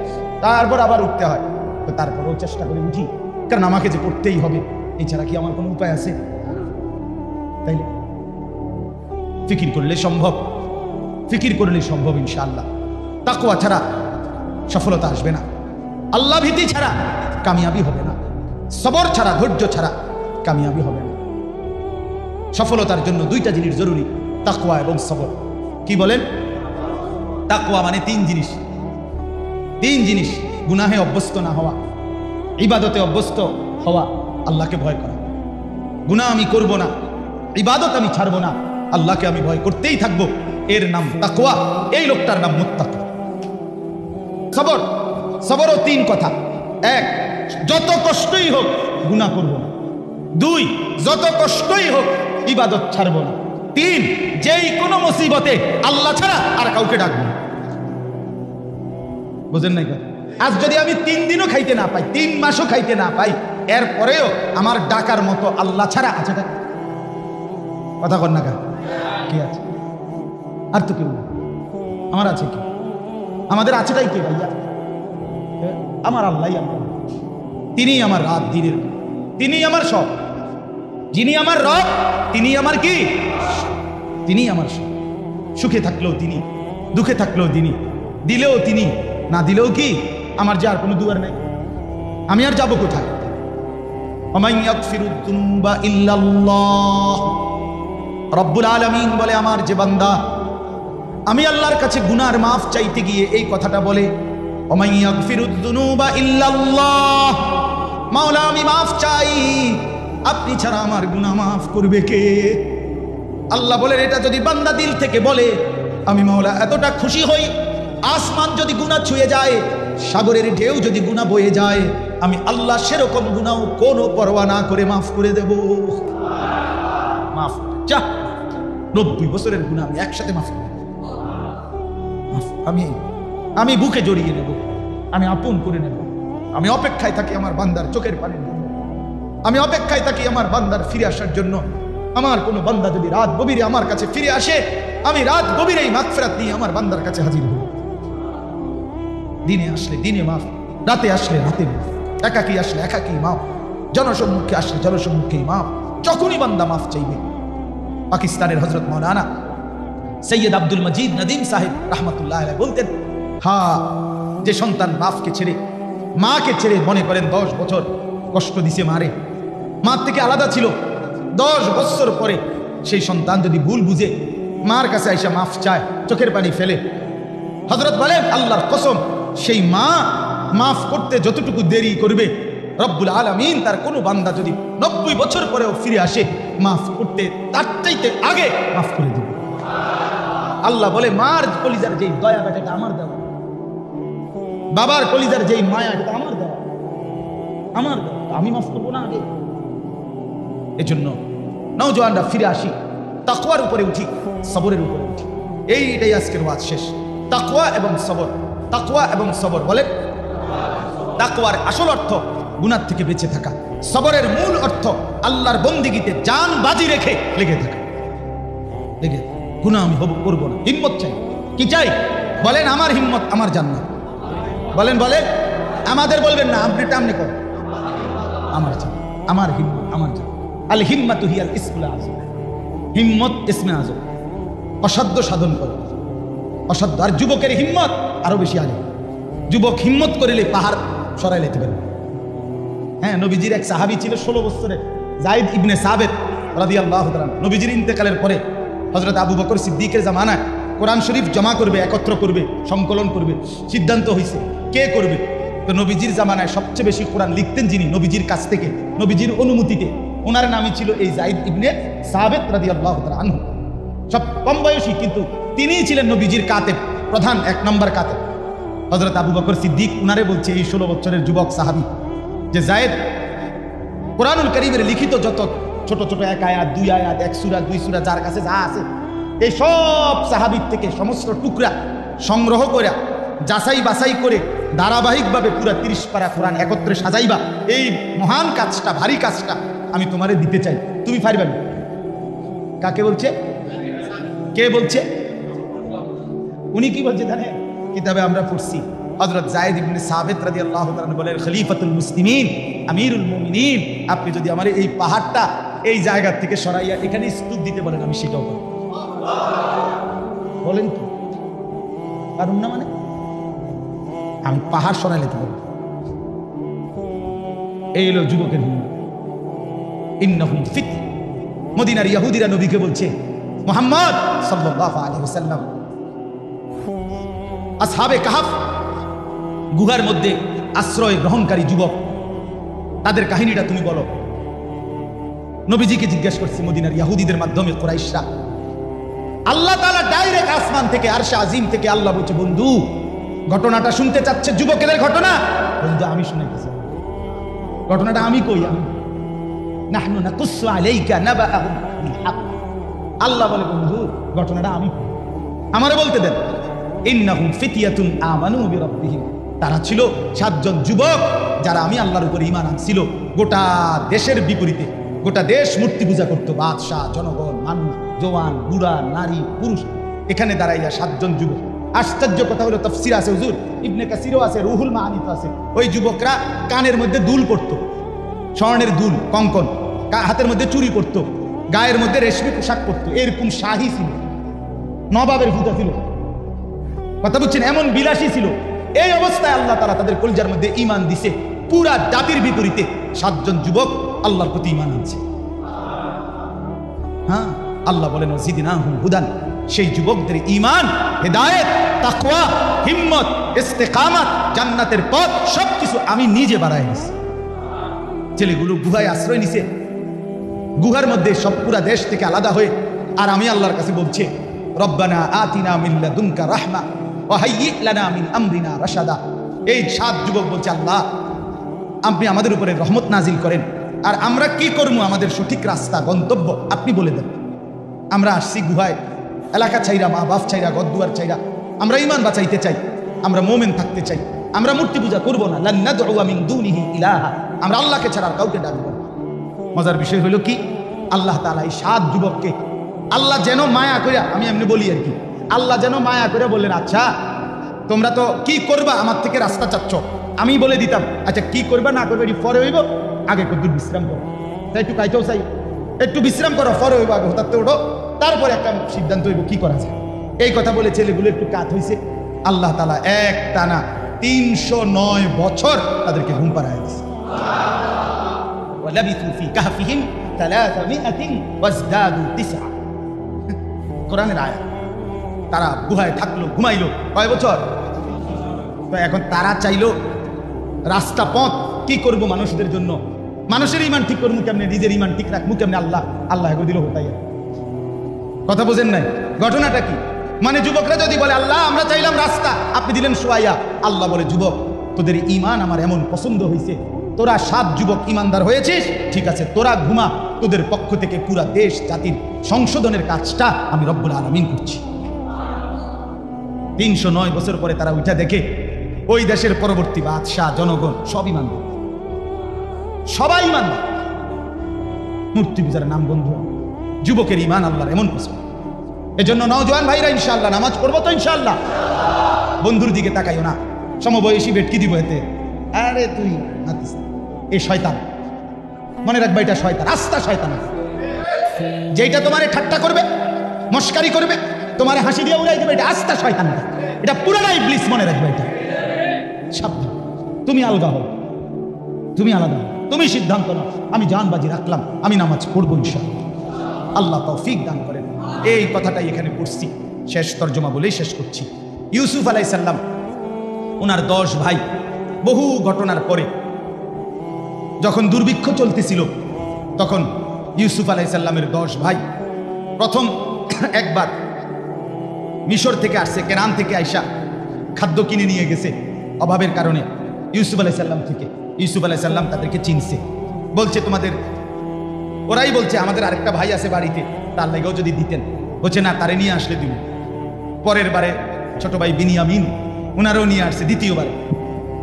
তারপর আবার উঠতে হয়। তো তারপরেও চেষ্টা করে উঠি, কারণ আমাকে যে পড়তেই হবে, এছাড়া কি আমার কোনো উপায় আছে? তাইলে ফিকির করলে সম্ভব, ফিকির করলে সম্ভব ইনশাআল্লাহ। তাকওয়া ছাড়া সফলতা আসবে না, আল্লাহ ভীতি ছাড়া কামিয়াবি হবে না, সবর ছাড়া, ধৈর্য ছাড়া কামিয়াবি হবে না। সফলতার জন্য 2টা জিনিস জরুরি, তাকওয়া এবং সবর। কি বলেন? তাকওয়া মানে 3 জিনিস, 3 জিনিস। গুনাহে অভ্যস্ত না হওয়া, ইবাদতে অভ্যস্ত হওয়া, আল্লাহকে ভয় করা। গুনাহ আমি করব না, ইবাদত আমি ছাড়বো না, আল্লাহকে আমি ভয় করতেই থাকবো, এর নাম তাকওয়া, এই লোকটার নাম মুত্তাকি। সবর, সবরও 3 কথা। 1, যত কষ্টই হোক গুনাহ করব না। 2, যত কষ্টই হোক ইবাদত ছাড়বো না। 3, যেই কোনো মুসিবতে আল্লাহ ছাড়া আর কাউকে ডাকবো না। বুঝেন নাই? আজ যদি আমি 3 দিনও খাইতে না পাই, 3 মাসও খাইতে না পাই, এরপরেও আমার ডাকার মতো আল্লাহ ছাড়া আছে? কথা কর না কেন? কে আছে? আর তো কেউ নেই। আমার আছে কি? আমাদের আছেটাই কে ভাইয়া? আমার আল্লাহ। তিনি আমার রাত দিনের, তিনি আমার সব, যিনি আমার রব তিনি আমার কি? তিনি আমার সব। সুখে থাকলেও তিনি, দুঃখে থাকলেও তিনি, দিলেও তিনি, না দিলেও কি? আমার যে আর কোনো দুয়ার নেই, আমি আর যাবো কোথায়? রব্বুল আলামিন বলে, আমার যে বান্দা আমি আল্লাহর কাছে গুনার মাফ চাইতে গিয়ে এই কথাটা বলে, মাওলা আমি মাফ চাই, আপনি ছাড়া আমার গুনাহ মাফ করবে কে? আল্লাহ বলেন, এটা যদি বান্দা দিল থেকে বলে, আমি মাওলা এতটা খুশি হই, আসমান যদি গুনাহ ছুঁয়ে যায়, সাগরের ঢেউ যদি গুনাহ বয়ে যায়, আমি আল্লাহ সেরকম গুনাহ কোনো পরোয়া না করে মাফ করে দেব। মাফ যা 90 বছরের গুনাহ আমি একসাথে মাফ করে দেব। আমি বুকে জড়িয়ে নেব, আমি আপন করে নেব। আমি অপেক্ষায় থাকি আমার বান্দার চোখের পানি, আমি অপেক্ষায় থাকি আমার বান্দার ফিরে আসার জন্য। আমার কোনো বান্দা যদি রাত গভীরে আমার কাছে ফিরে আসে, আমি রাত গভীরেই মাগফিরাত নিয়ে আমার বান্দার কাছে হাজির হব। দিনে আসলে দিনে মাফ, রাতে আসলে রাতে মাফ, একাকী আসলে একাকী মাফ, জনসম্মুখে আসলে জনসম্মুখেই মাফ। যখনই বান্দা মাফ চাইবে। পাকিস্তানের হযরত মাওলানা সৈয়দ আব্দুল মজিদ নদীম সাহেব রহমতুল্লাহ আলাইহি বলতেন, হ্যাঁ, যে সন্তান বাপকে ছেড়ে মাকে ছেড়ে মনে করেন 10 বছর কষ্ট দিছে মারে, মার থেকে আলাদা ছিল, 10 বছর পরে সেই সন্তান যদি ভুল বুঝে মার কাছে আইসা মাফ চায়, চোখের পানি ফেলে, হযরত বলেন আল্লাহর কসম, সেই মা মাফ করতে যতটুকু দেরি করবে, রব্বুল আলামিন তার কোনো বান্দা যদি 90 বছর পরেও ফিরে আসে, মাফ করতে তার চাইতে আগে মাফ করে দিবে। আল্লাহ বলে, মার কলিজার যেই দয়া বেটাটা আমার দেওয়া, বাবার কলিজার যেই মায়া এটা আমার দেওয়া, আমার দেওয়া, আমি মাফ করবো না আগে? এজন্য নওজওয়ানরা ফিরে আসি, তাকওয়ার উপরে উঠি, সবরের উপরে উঠি। এইটাই আজকের ওয়াজ শেষ। তাকওয়া এবং সবর, তাকওয়া এবং সবর। বলেন, তাকওয়ার আসল অর্থ গুনাহ থেকে বেঁচে থাকা, সবরের মূল অর্থ আল্লাহর বন্দিগিতে জান বাজি রেখে লেগে থাকা। লেগে গুনাহ আমি করবো না, হিম্মত চাই। কি চাই? বলেন, আমার হিম্মত, আমার জান্নাত। বলেন বলেন, আমাদের বলবেন না, আপনি টামনে করেন, আমার চাই, আমার হিম্মত, আমার জান্নাত। আল হিম্মাতু হিয়াল ইসমুল আযম। হিম্মত ইসমে আযম, অসাধ্য সাধন করে, অসাধ্য। আর যুবকের হিম্মত আরো বেশি আগে। যুবক হিম্মত করিলে পাহাড় সরাই লেতে পারে। হ্যাঁ, নবীজির এক সাহাবী ছিল 16 বছরের, যায়েদ ইবনে সাবিত রাদিয়াল্লাহু তাআলা। নবীজির ইন্তেকালের পরে হযরত আবু বকর সিদ্দিকের জামানায় কোরআন শরীফ জমা করবে, একত্র করবে, সংকলন করবে, সিদ্ধান্ত হয়েছে কে করবে। তো নবীজির জামানায় সবচেয়ে বেশি কোরআন লিখতেন যিনি, নবীজির কাছ থেকে, নবীজির অনুমতিতে, ওনার নামই ছিল এই যায়েদ ইবনে সাবিত রাদিয়াল্লাহু তাআলা আনহু। সব কম বয়সী, কিন্তু তিনিই ছিলেন নবীজির কাতেব, প্রধান 1 নম্বর কাতেব। হযরত আবু বকর সিদ্দিক উনারে বলছে, এই 16 বছরের যুবক সাহাবী, যে যায়েদ, কোরআনুল কারীমের লিখিত যত ছোট ছোট 1 আয়াত 2 আয়াত 1 সূরা 2 সূরা যার কাছে যা আছে, এই সব সাহাবীর থেকে সমস্ত টুকরা সংগ্রহ করে, যাচাই বাছাই করে ধারাবাহিকভাবে পুরা 30 পারা কোরআন একত্রে সাজাইবা, এই মহান কাজটা, ভারী কাজটা আমি তোমারে দিতে চাই, তুমি পারবে না। কাকে বলছে? কে বলছে? উনি কি বলছে জানেন? কিতাবে আমরা পড়ছি, হযরত যায়েদ ইবনে সাবিত রাদিয়াল্লাহু তাআলা বলেন, খলিফাতুল মুসলিমিন, আমিরুল মুমিনিন, আপনি যদি আমার এই পাহাড়টা এই জায়গা থেকে সরাইয়া এখানে স্তূপ দিতে বলেন, আমি সেটাও করব। বলেন কি কারণ না, মানে আমি পাহাড় সরাই নিতে পারব। এই হলো যুবকের হিম্মত। ইন্নাহুম ফিতনা। মদিনার ইহুদিরা নবীকে বলছে, মুহাম্মদ সাল্লাল্লাহু আলাইহি ওয়াসাল্লাম, আসহাবে কাহাফ, গুহার মধ্যে আশ্রয় গ্রহণকারী যুবক, তাদের কাহিনীটা তুমি বলো। নবীজিকে জিজ্ঞেস করছে মদিনার ইহুদিদের মাধ্যমে কুরাইশরা। আল্লাহ তাআলা ডাইরেক্ট আসমান থেকে, আরশে আজিম থেকে আল্লাহ বলছে, বন্ধু ঘটনাটা শুনতে চাচ্ছে, যুবকের ঘটনা। বন্ধু আমি শুনাইতেছি, ঘটনাটা আমি কই, আমি নাহনু নাকুসু আলাইকা নাবাআহুম বিল হক। আল্লাহ বলে, বন্ধু ঘটনাটা আমি কই, আমারে বলতে দেন। ইন্নাহুম ফিতয়াতুন আমানু বিরাব্বিহিম, তারা ছিল 7 জন যুবক যারা আমি আল্লাহর উপর ঈমান আনছিল। গোটা দেশের বিপরীতে, গোটা দেশ মূর্তি পূজা করত, বাদশাহ, জনগণ, মানুষ জওয়ান, বুড়া, নারী, পুরুষ এখানে দাঁড়াইয়া 7 জন যুবক। আশ্চর্য কথা হলো, তাফসীর আছে হুজুর, ইবনে কাসিরও আছে, রুহুল মাআনিতে আছে। ওই যুবকরা কানের মধ্যে দুল পরতো, স্বর্ণের দুল, কঙ্কন, হাতের মধ্যে চুরি পরতো, গায়ের মধ্যে রেশমি পোশাক পরতো। এরকম শাহী ছিল, নবাবের ভূতা ছিল, কথা বুঝছেন, এমন বিলাসী ছিল। এই অবস্থায় আল্লাহ তাআলা তাদের কলিজার মধ্যে ঈমান দিছে। পুরা জাতির বিপরীতে 7 জন যুবক আল্লাহর প্রতি ঈমান আনছে। হ্যাঁ, আল্লাহ বলেন ওয়াজিদনাহুম হুদান, সেই যুবকদের ঈমান, হেদায়েত, তাকওয়া, হিম্মত, ইস্তেকামত, জান্নাতের পথ সবকিছু আমি নিজে বাড়ায় দিছি। ছেলেগুলো গুহায় আশ্রয় নিছে, গুহার মধ্যে সব পুরা দেশ থেকে আলাদা হয়ে, আর আমি আল্লাহর কাছে বলছে রব্বানা আতিনা মিন লাদুনকা রাহমা ওয়া হাইয়্যি লানা মিন আমরিনা রাশাদা। এই 7 যুবক বলছে, আল্লাহ আপনি আমাদের উপরে রহমত নাজিল করেন, আর আমরা কি করবো, আমাদের সঠিক রাস্তা গন্তব্য আপনি বলে দেন। আমরা আসছি গুহায়, এলাকা চাইরা, মা বাপ চাইরা, গদ্দুয়ার চাইরা, আমরা ঈমান বাঁচাইতে চাই, আমরা মোমেন থাকতে চাই, আমরা মূর্তি পূজা করবো না। লান নাদউ মিন দুনিহি ইলাহা, আমরা আল্লাহকে ছাড়া আর কাউকে ডাকবো না। মজার বিষয় হলো কি, আল্লাহ তাআলা এই 7 যুবককে আল্লাহ যেন মায়া করে, আমি এমনি বলি আর কি, আল্লাহ যেন মায়া করে বললেন, আচ্ছা তোমরা তো কি করবা, আমার থেকে রাস্তা চাচ্ছ, আমি বলে দিতাম, আচ্ছা কি করবা না করবে এটি পরে হইব, আগে কত বিশ্রাম করো, তাই একটু কাইতেও চাই, একটু বিশ্রাম করো, পরে হইব, আগে হঠাৎ ওঠো, তারপরে একটা সিদ্ধান্ত হইব কি করা যায়। এই কথা বলে ছেলেগুলো একটু কাত হয়েছে। আল্লাহ তাআলা এক টানা 309 বছর তাদেরকে ঘুম পাড়ায় দিয়েছে। ওয়ালাবিথু ফি কাহফিহিম 300 ওয়াজদাদু 9। কোরআনের আয়াত। তারা গুহায় থাকলো, ঘুমাইলো কয় বছর। তো এখন তারা চাইলো রাস্তা পথ কি করব মানুষদের জন্য, মানুষের ঈমান ঠিক করবো কেমনে, নিজের ঈমান ঠিক রাখবো কেমনে, আল্লাহ এগো দিল হতাই। কথা বোঝেন নাই ঘটনাটা কি? মানে যুবকরা যদি বলে আল্লাহ আমরা চাইলাম রাস্তা, আপনি দিলেন শুয়াইয়া, আল্লাহ বলে যুবক তোদের ঈমান আমার এমন পছন্দ হয়েছে, তোরা 7 যুবক ঈমানদার হয়েছিস, ঠিক আছে তোরা ঘুমা, তোদের পক্ষ থেকে পুরা দেশ জাতির সংশোধনের কাজটা আমি রব্বুল আলামিন করছি। 309 বছর পরে তারা উঠা দেখে ওই দেশের পরবর্তী বাদশাহ, জনগণ সব ঈমানদার, সবাই ঈমানদার, মূর্তি পূজার নাম বন্ধ। যুবকের ঈমান আল্লাহর এমন পছন্দ। এজন্য নওজোয়ান ভাইরা ইনশাআল্লাহ নামাজ পড়বো তো ইনশাআল্লাহ। বন্ধুর দিকে তাকাইও না, সমবয়সী বেটকি দিব এতে, আরে তুই এই শয়তান, মনে রাখবা এটা শয়তান, আস্তা শয়তান, যেটা তোমারে ঠাট্টা করবে, মস্কারি করবে, তোমারে হাসি দিয়ে উড়াই দেবে, এটা আস্তা শয়তান, এটা পুরানাই ইবলিস, মনে রাখবে এটা। সাবধান, তুমি আলগা হও, তুমি আলাদা, তুমি সিদ্ধান্ত নাও, আমি জানবাজি রাখলাম, আমি নামাজ পড়বো ইনশাআল্লাহ। আল্লাহ তৌফিক দান করেন। এই কথাটাই এখানে পড়ছি, শেষ তর্জমা বলেই শেষ করছি। ইউসুফ আলাইহিস সালাম ওনার 10 ভাই, বহু ঘটনার পরে যখন দুর্ভিক্ষ চলতেছিল, তখন ইউসুফ আলাইহিস সালামের 10 ভাই প্রথম একবার মিশর থেকে আসছে, কেনান থেকে আইসা খাদ্য কিনে নিয়ে গেছে অভাবের কারণে ইউসুফ আলাইহিস সালাম থেকে। ইউসুফ আলাইহিস সালাম তাদেরকে চিনছে, বলছে তোমাদের, ওরাই বলছে আমাদের আরেকটা ভাই আছে বাড়িতে, তার লাগেও যদি দিতেন, বলছে না তারে নিয়ে আসলে দিব। পরের বারে ছোট ভাই বিনিয়ামিন, ওনারও নিয়ে আসছে দ্বিতীয়বারে।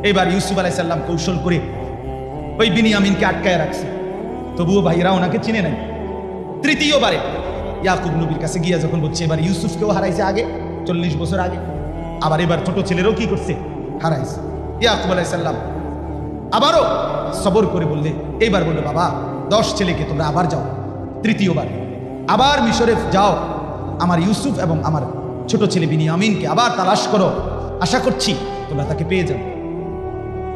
এবার ইউসুফ আলাইহিস সালাম কৌশল করে ওই বিনিয়ামিনকে আটকায় রাখছে, তবুও ভাইরা ওনাকে চিনে নাই। তৃতীয়বারে ইয়াকুব নবীর কাছে গিয়া যখন বলছে, এবার ইউসুফকেও হারাইছে আগে 40 বছর আগে, আবার এবার ছোট ছেলেরও কি করছে, হারাইছে। ইয়াকুব আলাইহিস সালাম আবারও সবর করে বললে, এইবার বললো বাবা 10 ছেলেকে তোমরা আবার যাও, তৃতীয়বার আবার মিশরে যাও, আমার ইউসুফ এবং আমার ছোট ছেলে বিনিয়ামিনকে আবার তালাশ করো, আশা করছি তোমরা তাকে পেয়ে যাও।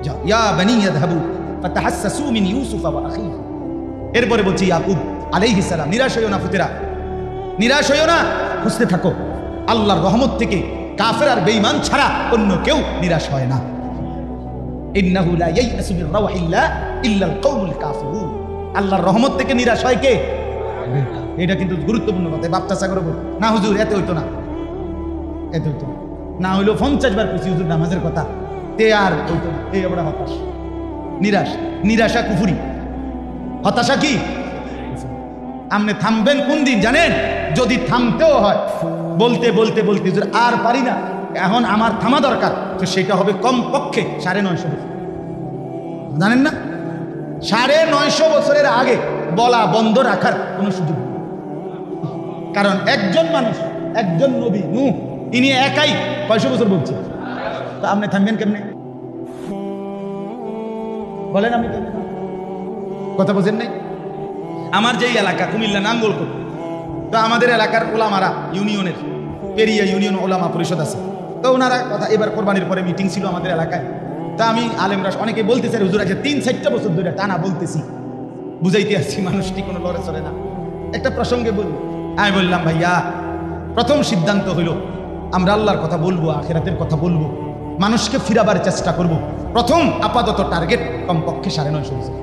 যাও, ইয়া বানি ইয়াযহাবু ফাতাহাসসু মিন ইউসুফ ওয়া আখিহি। এরপরে বলছি ইয়াকুব আলাইহিস সালাম, নিরাশ হইও না পুত্রেরা, নিরাশ হইও না, খুঁজতে থাকো আল্লাহর রহমত থেকে। কাফের আর বেঈমান ছাড়া অন্য কেউ নিরাশ হয় না। ইন্নাহু লা ইয়াইআসু মির রাওহিল্লাহ ইল্লাল কওমুল কাফিরুন। আল্লাহর রহমত থেকে নিরাশ হয় কে? এটা কিন্তু গুরুত্বপূর্ণ কথা। বাপটা সাগর বল না হুজুর এত হইতো না, এত হইতো না, হইলো 50 বার কইছি হুজুর নামাজের কথা, তে আর হইতো না। এই আমরা হতাশ, নিরাশ, নিরাশা কুফরি, হতাশা কি? আপনি থামবেন কোন দিন জানেন? যদি থামতেও হয়, বলতে বলতে বলতে হুজুর আর পারি না, এখন আমার থামা দরকার, তো সেটা হবে কমপক্ষে 950 বছর। জানেন না, 950 বছরের আগে বলা বন্ধ রাখার কোনো সুযোগ নেই। কারণ একজন মানুষ, একজন নবী নূহ, ইনি একাই 500 বছর বলছে। তো আপনি থামবেন কেমনে? বলেন আপনি কেমনে? কথা বোঝেন নাই? আমার যেই এলাকা কুমিল্লা নাঙ্গলকোট, তো আমাদের এলাকার ওলামারা ইউনিয়নের পেরিয়া ইউনিয়ন ওলামা পরিষদ আছে, তো ওনারা কথা এবার কোরবানির পরে মিটিং ছিল আমাদের এলাকায়। তা আমি আলেমরা অনেকে বলতেছে হুজুর আছে 3-4 বছর ধরে টানা বলতেছি, বুঝাইতে আসছি, মানুষটি কোনো লড়ে চলে না। একটা প্রসঙ্গে বলবো, আমি বললাম ভাইয়া প্রথম সিদ্ধান্ত হইল আমরা আল্লাহর কথা বলবো, আখিরাতের কথা বলবো, মানুষকে ফিরাবার চেষ্টা করব। প্রথম আপাতত টার্গেট কমপক্ষে 950 বছর।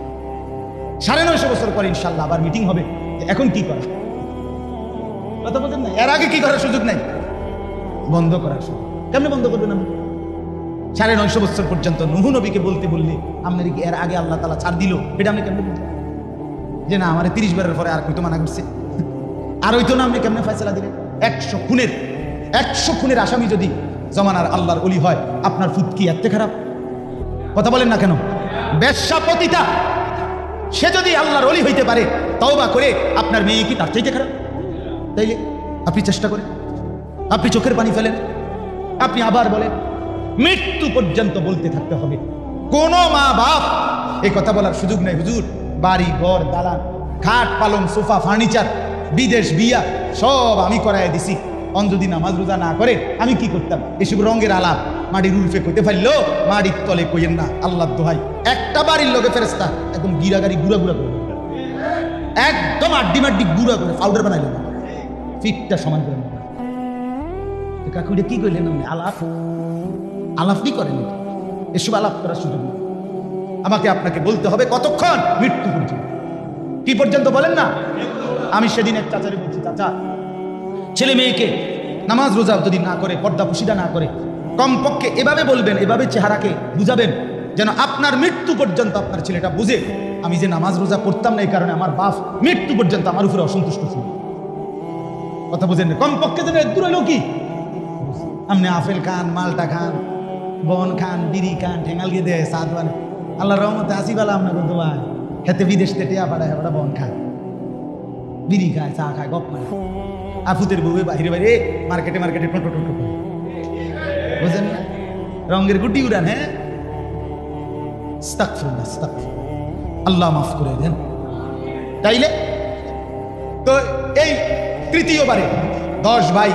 950 বছর পরে ইনশাল্লাহ আবার মিটিং হবে। এখন কি করা? কথা বলছেন না? এর আগে কি করার সুযোগ নাই? বন্ধ করার সুযোগ। কেমনে বন্ধ করবেন? আপনি 950 বছর পর্যন্ত নূহ নবীকে বলতে বললে আপনার কি এর আগে আল্লাহ তাআলা ছাড় দিল? এটা আপনি কেমনে বলবেন যে না আমার 30 বারের পরে আর কইতো মানা করছে? আর হইতো না, আপনি কেমনে ফয়সালা দিলেন? 100 খুনের আসামি যদি জমানার আল্লাহর ওলি হয়, আপনার ফুট কি এত খারাপ? কথা বলেন না কেন? বেশ্যা পতিতা সে যদি আল্লাহর ওলি হইতে পারে, তওবা করে, আপনার মেয়ে কি তার চাইতে খারাপ? তাইলে আপনি চেষ্টা করেন, আপনি চোখের পানি ফেলেন, আপনি আবার বলেন, মৃত্যু পর্যন্ত বলতে থাকতে হবে। কোন মা বাপ এই কথা বলার সুযোগ নাই হুজুর বাড়ি ঘর দালান খাট পালং সোফা ফার্নিচার বিদেশ বিয়া সব আমি করাই দিছি, অন যদি নামাজ রোজা না করে আমি কি করতাম? এসব রঙের আলাপ মাটির উল্ফে কইতে পারলো, মাটির তলে কইেন না, আল্লাহর দোহাই। একটা বাড়ির লোকে ফেরেস্তা একদম গিরাগাড়ি গুড়া গুড়া করে, একদম আড্ডি মাড্ডি গুড়া করে পাউডার বানাইল, ফিটটা সমান করে। কাকুটা কি করলেন? আলাপ আলাপ কি করেন? এসব আলাপ করার সুযোগ নেই। আমাকে আপনাকে বলতে হবে কতক্ষণ? মৃত্যু পর্যন্ত। কি পর্যন্ত বলেন না? আমি সেদিন এক চাচারে বলছি, চাচা ছেলে মেয়েকে নামাজ রোজা যদি না করে, পর্দা পুশিদা না করে, কমপক্ষে এভাবে বলবেন, এভাবে চেহারাকে বুঝাবেন যেন আপনার মৃত্যু পর্যন্ত আপনার ছেলেটা বুঝে আমি যে নামাজ রোজা করতাম না এই কারণে আমার বাপ মৃত্যু পর্যন্ত আমার উপরে অসন্তুষ্ট ছিল। কথা বুঝেন না? কমপক্ষে যেন একদূর হলো কি আপনি আপেল খান, মালটা খান, বন খান, বিড়ি খান, ঠেঙ্গাল গিয়ে দেয় সাদ বানে, আল্লাহর রহমতে আসি বালা আপনার বন্ধু ভাই হেতে বিদেশ থেকে পাঠায়, ওটা বন খায়, বিড়ি খায়, চা খায়, গপ মারে, আফুতের বউয়ে বাইরে বাইরে মার্কেটে মার্কেটে টোটো টোটো করে, বুঝেন না? রঙের গুটি উড়ান। হ্যাঁ, আস্তাগফিরুল্লাহ, আস্তাগফিরুল্লাহ, আল্লাহ মাফ করে দেন। তাইলে তো এই তৃতীয়বারে 10 ভাই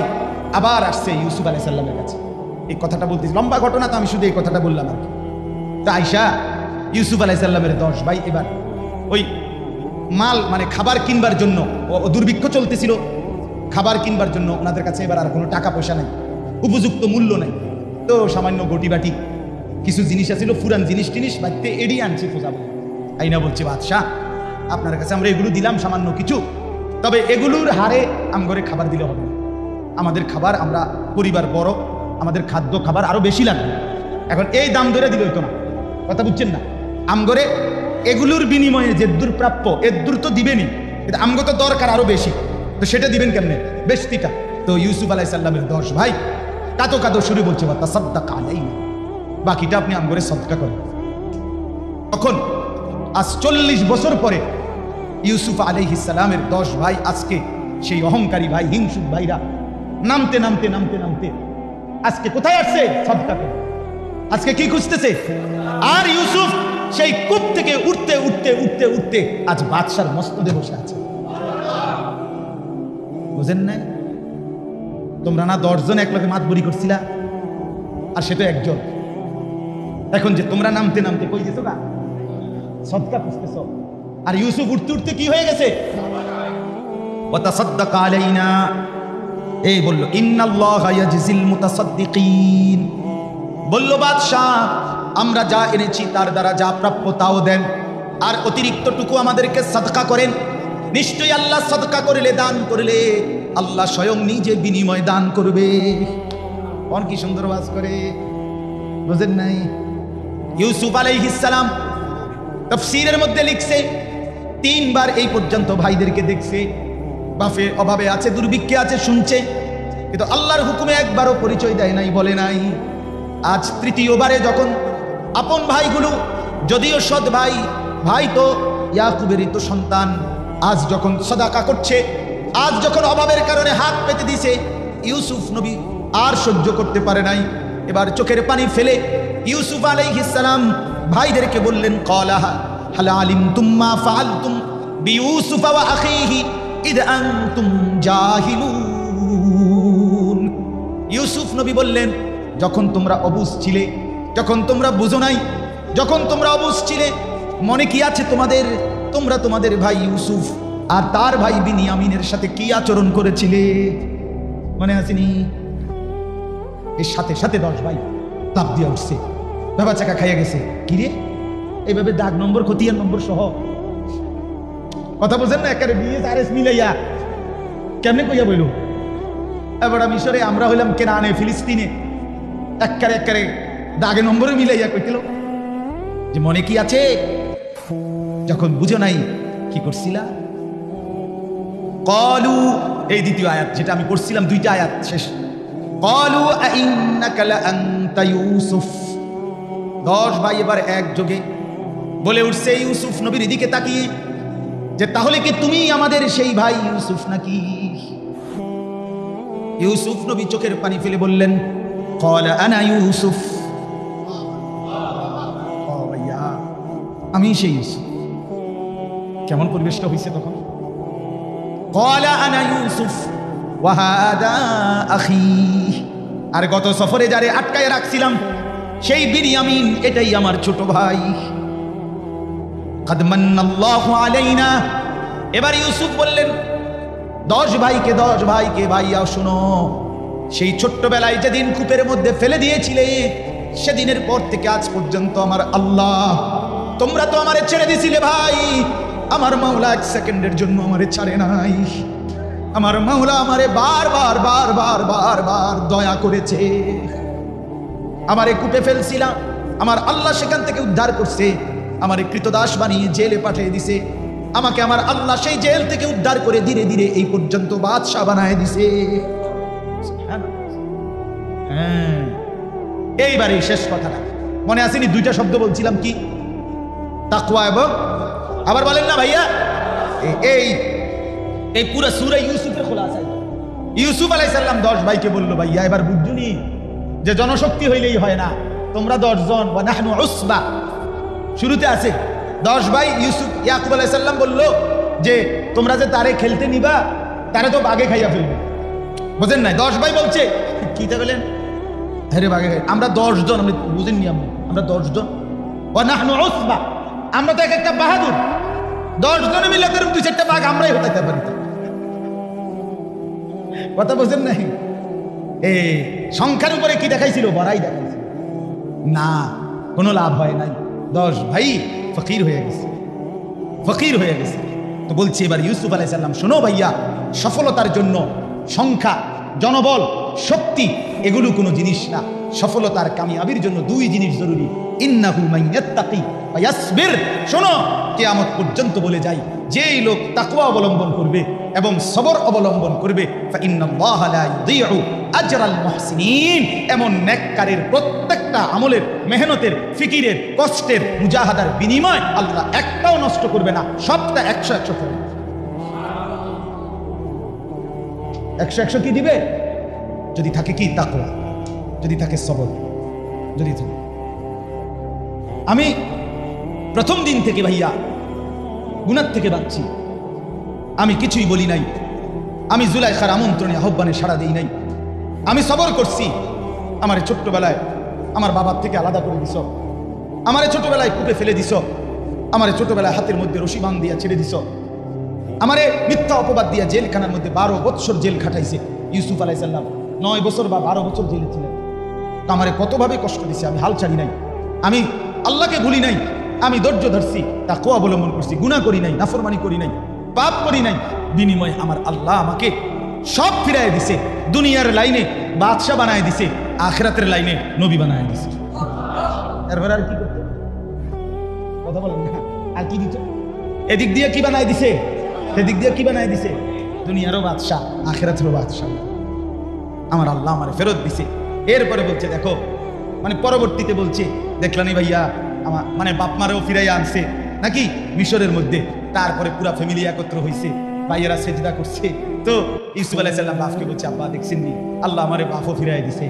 আবার আসছে ইউসুফ আলাইহিস সালামের কাছে। এই কথাটা বলতেছি, লম্বা ঘটনা, তো আমি শুধু এই কথাটা বললাম আর কি। তো আয়েশা ইউসুফ আলাইহিস সালামের 10 ভাই এবার ওই মাল মানে খাবার কিনবার জন্য, দুর্ভিক্ষ চলতেছিল, খাবার কিনবার জন্য ওনাদের কাছে এবার আর কোনো টাকা পয়সা নাই, উপযুক্ত মূল্য নাই। তো সামান্য গটি বাটি কিছু জিনিস আছিল, ফুরান জিনিস টিনিস বাড়িতে এড়িয়ে আনছি ফোজাবো। আইনা বলছে, বাদশাহ আপনার কাছে আমরা এগুলো দিলাম সামান্য কিছু, তবে এগুলোর হারে আমগরে খাবার দিলে হবে না। আমাদের খাবার, আমরা পরিবার বড়, আমাদের খাদ্য খাবার আরো বেশি লাগবে। এখন এই দাম ধরে দিলে হইতো না, কথা বুঝছেন না? আমগরে এগুলোর বিনিময়ে যে দূর প্রাপ্য এর দূর তো দিবেনই, কিন্তু আমগো তো দরকার আরো বেশি, তো সেটা দিবেন কেমনে? বেশতিটা। তো ইউসুফ আলাইহিস সালামের 10 ভাই কাতো কাতো শুরু বলছে, তাসাদ্দাক আলাইনা, বাকিটা আপনি আমগরে সদকা করেন। তখন আজ 40 বছর পরে ইউসুফ আলাইহিস সালামের 10 ভাই আজকে সেই অহংকারী ভাই, হিংসুক ভাইরা নামতে নামতে নামতে নামতে আজকে কোথায় আসছে? সদকা করে। আজকে কি খুঁজতেছে? আর ইউসুফ সেই কূপ থেকে উঠতে উঠতে উঠতে উঠতে আজ বাদশার মস্তদে বসে আছে। বুঝেন না? তোমরা না 10 জন এক লগে মাতবরি করছিলা, আর সে তো একজন। এখন যে তোমরা নামতে নামতে কই গেছো গা? সদকা খুঁজতেছো। আর ইউসুফ উঠতে উঠতে কি হয়ে গেছে? ওয়াতাসাদ্দাক আলাইনা, এই বলল ইন্নাল্লাহা ইয়াজজিল মুতাসাদ্দিকিন, বলল বাদশাহ আমরা যা এনেছি তার দ্বারা যা প্রাপ্য তাও দেন, আর অতিরিক্তটুকু আমাদেরকে সাদকা করেন। নিশ্চয়ই আল্লাহ সাদকা করলে, দান করলে আল্লাহ স্বয়ং নিজে বিনিময় দান করবে। কোন কি সুন্দর ওয়াজ করে, বুঝেন নাই? ইউসুফ আলাইহিস সালাম তাফসীরের মধ্যে লিখছে 3 বার এই পর্যন্ত ভাইদেরকে দেখছে, বাপের অভাবে আছে, দুর্ভিক্ষে আছে, শুনছে, কিন্তু আল্লাহর হুকুমে একবারও পরিচয় দেয় নাই, বলে নাই। আজ তৃতীয়বারে যখন আপন ভাইগুলো, যদিও সৎ ভাই, ভাই তো ইয়াকুবেরই তো সন্তান, আজ যখন সাদাকা করছে, আজ যখন অভাবের কারণে হাত পেতে দিছে, ইউসুফ নবী আর সহ্য করতে পারে নাই। এবার চোখের পানি ফেলে ইউসুফ আলাইহিস সালাম ভাইদেরকে বললেন, ক্বালা হাল আলিমতুম মা ফাআলতুম বিইউসুফ ওয়া আখিহি ইদ আনতুম জাহিলুন। ইউসুফ নবী বললেন, যখন তোমরা অবুঝ ছিলে, যখন তোমরা বুঝো নাই, যখন তোমরা অবুঝ ছিলে, মনে কি আছে তোমাদের, তোমরা তোমাদের ভাই ইউসুফ আর তার ভাই বিনিয়ামিনের সাথে কি আচরণ করেছিলে? মনে আসেনি? এর সাথে সাথে 10 ভাই তাপ দিয়ে উঠছে, বাবা চাকা খাইয়া গেছে। কিরে এইভাবে দাগ নম্বর খতিয়ান নম্বর সহ কথা বলছেন না, একেবারে বিএসআরএস মিলাইয়া কেমনে কইয়া বইল? এবার মিশরে আমরা হইলাম কেনানে ফিলিস্তিনে, একেবারে দাগে নম্বরে মিলাইয়া কইছিল যে মনে কি আছে, যখন বুঝো নাই কি করছিলা? ক্বালু, এই দ্বিতীয় আয়াত যেটা আমি পড়ছিলাম, 2টা আয়াত শেষ। ক্বালু আইন্নাকা লাআনতা ইউসুফ। 10 ভাই এবার একযোগে বলে উঠছে ইউসুফ নবীর দিকে তাকিয়ে যে তাহলে কি তুমি আমাদের সেই ভাই ইউসুফ নাকি? ইউসুফ নবী চোখের পানি ফেলে বললেন, ক্বালা আনা ইউসুফ। ও ভাইয়া, আমি সেই ইউসুফ। কেমন পরিবেশটা হইছে তখন? ক্বালা আনা ইউসুফ ওয়া হাদা আখি। আর গত সফরে যারে আটকায় রাখছিলাম সেই বিনিয়ামিন, এটাই আমার ছোট ভাই। কাদ মান্নাল্লাহু আলাইনা। এবার ইউসুফ বললেন 10 ভাইকে, ভাইয়া শোনো, সেই ছোট্টবেলায় যেদিন কূপের মধ্যে ফেলে দিয়েছিলে, সেদিনের পর থেকে আজ পর্যন্ত আমার আল্লাহ, তোমরা তো আমারে ছেড়ে দিছিলে ভাই, আমার মাওলা 1 সেকেন্ডের জন্য আমারে ছাড়ে নাই। আমার মাওলা আমারে বারবার বারবার বারবার দয়া করেছে। আমারে কূপে ফেলছিলাম, আমার আল্লাহ সেখান থেকে উদ্ধার করছে, আমারে কৃতদাস বানিয়ে জেলে পাঠিয়ে দিছে। আমাকে আমার আল্লাহ সেই জেল থেকে উদ্ধার করে ধীরে ধীরে এই পর্যন্ত বাদশা বানায় দিছে। হ্যাঁ, এইবারে শেষ কথাটা মনে আসেনি? 2টা শব্দ বলছিলাম, কি? তাকওয়া এবং আবার বলেন না ভাইয়া, এই পুরো সূরা ইউসুফের খোলাসা। ইউসুফ আলাইহিস সালাম 10 ভাইকে বলল, ভাইয়া এবার বুঝুনি যে জনশক্তি হইলেই হয় না, তোমরা 10 জন, ওয়া নাহনু উসবা। শুরুতে আছে 10 ভাই। ইউসুফ ইয়াকুব আলাইহিস সালাম বলল যে তোমরা যে তারে খেলতে নিবা, তারে তো বাঘে খাইয়া ফেলবে। বুঝেন নাই? 10 ভাই বলছে কি তা বলেন? আরে বাঘে খাই, আমরা 10 জন, আমরা বুঝেননি, আমরা 10 জন। ওয়া নাহনু উসবা, আমরা তো একটা বাহাদুর, 10 জনে মিলে করে 2-4টা বাঘ আমরাই হতাইতে পারি। কথা বুঝেন নাই? এই সংখ্যার উপরে কি দেখাইছিল? বড়াই দেখাইছিল না, কোনো লাভ হয় নাই। 10 ভাই ফকির হয়ে গেছে, ফকির হয়ে গেছে। তো বলছি এবার ইউসুফ আলাইহিস সালাম, শোনো ভাইয়া, সফলতার জন্য সংখ্যা, জনবল, শক্তি এগুলো কোনো জিনিস না। সফলতার কামিয়াবির জন্য 2 জিনিস জরুরি। ইন্নাহু মান ইয়াত্তাকি ওয়া ইয়াসবির। শোনো, কিয়ামত পর্যন্ত বলে যাই, যেই লোক তাকওয়া অবলম্বন করবে এবং সবর অবলম্বন করবে, ফা ইন্নাল্লাহা লা ইউযীউ আজরাল মুহসিনিন। এমন নেককারের প্রত্যেকটা আমলের, মেহনতের, ফিকিরের, কষ্টের, মুজাহাদার বিনিময় আল্লাহ একটাও নষ্ট করবে না, সবটা 100-100 করবে। 100-100 কি দিবে? যদি থাকে কি? তাকওয়া, যদি থাকে সবর, যদি থাকে। আমি প্রথম দিন থেকে ভাইয়া গুনাহ থেকে বাঁচছি, আমি কিছুই বলি নাই, আমি জুলাইখার আমন্ত্রণে আহ্বানে সাড়া দিই নাই, আমি সবর করছি। আমার ছোট্টবেলায় আমার বাবার থেকে আলাদা করে দিছ, আমার ছোটবেলায় কূপে ফেলে দিছ, আমার ছোটবেলায় হাতের মধ্যে রশি বাঁধ দিয়া ছেড়ে দিছ, আমারে মিথ্যা অপবাদ দিয়া জেলখানার মধ্যে 12 বৎসর জেল খাটাইছে। ইউসুফ আলাইহিস সালাম 9 বছর বা 12 বছর জেলে ছিলেন। তো আমারে কতভাবে কষ্ট দিছে, আমি হাল ছাড়ি নাই, আমি আল্লাহকে ভুলি নাই, আমি ধৈর্য ধরছি, তাকওয়া অবলম্বন করছি, গুনাহ করি নাই, নাফরমানি করি নাই, পাপ করি নাই। বিনিময়ে আমার আল্লাহ আমাকে সব ফিরায় দিছে। দুনিয়ার লাইনে বাদশা বানায় দিছে, আখিরাতের লাইনে নবী বানায় দিছে। এরপর আর কি করতে? কথা বলেন না, আর কি দিত? এদিক দিয়ে কি বানায় দিছে, সেদিক দিয়ে কি বানায় দিছে? দুনিয়ারও বাদশা, আখিরাতেরও বাদশা আমার আল্লাহ আমারে ফেরত দিছে। এরপরে বলছে দেখো, মানে পরবর্তীতে বলছে, দেখলানি ভাইয়া আমার মানে বাপ মারেও ফিরাইয়া আনছে নাকি মিশরের মধ্যে। তারপরে পুরা ফ্যামিলি একত্র হয়েছে, ভাইয়েরা সেজদা করছে। তো ইউসুফ আলাইহিস সালাম বাপকে বলছে, আব্বা দেখছেন নি, আল্লাহ আমারে বাপও ফিরাই দিছে।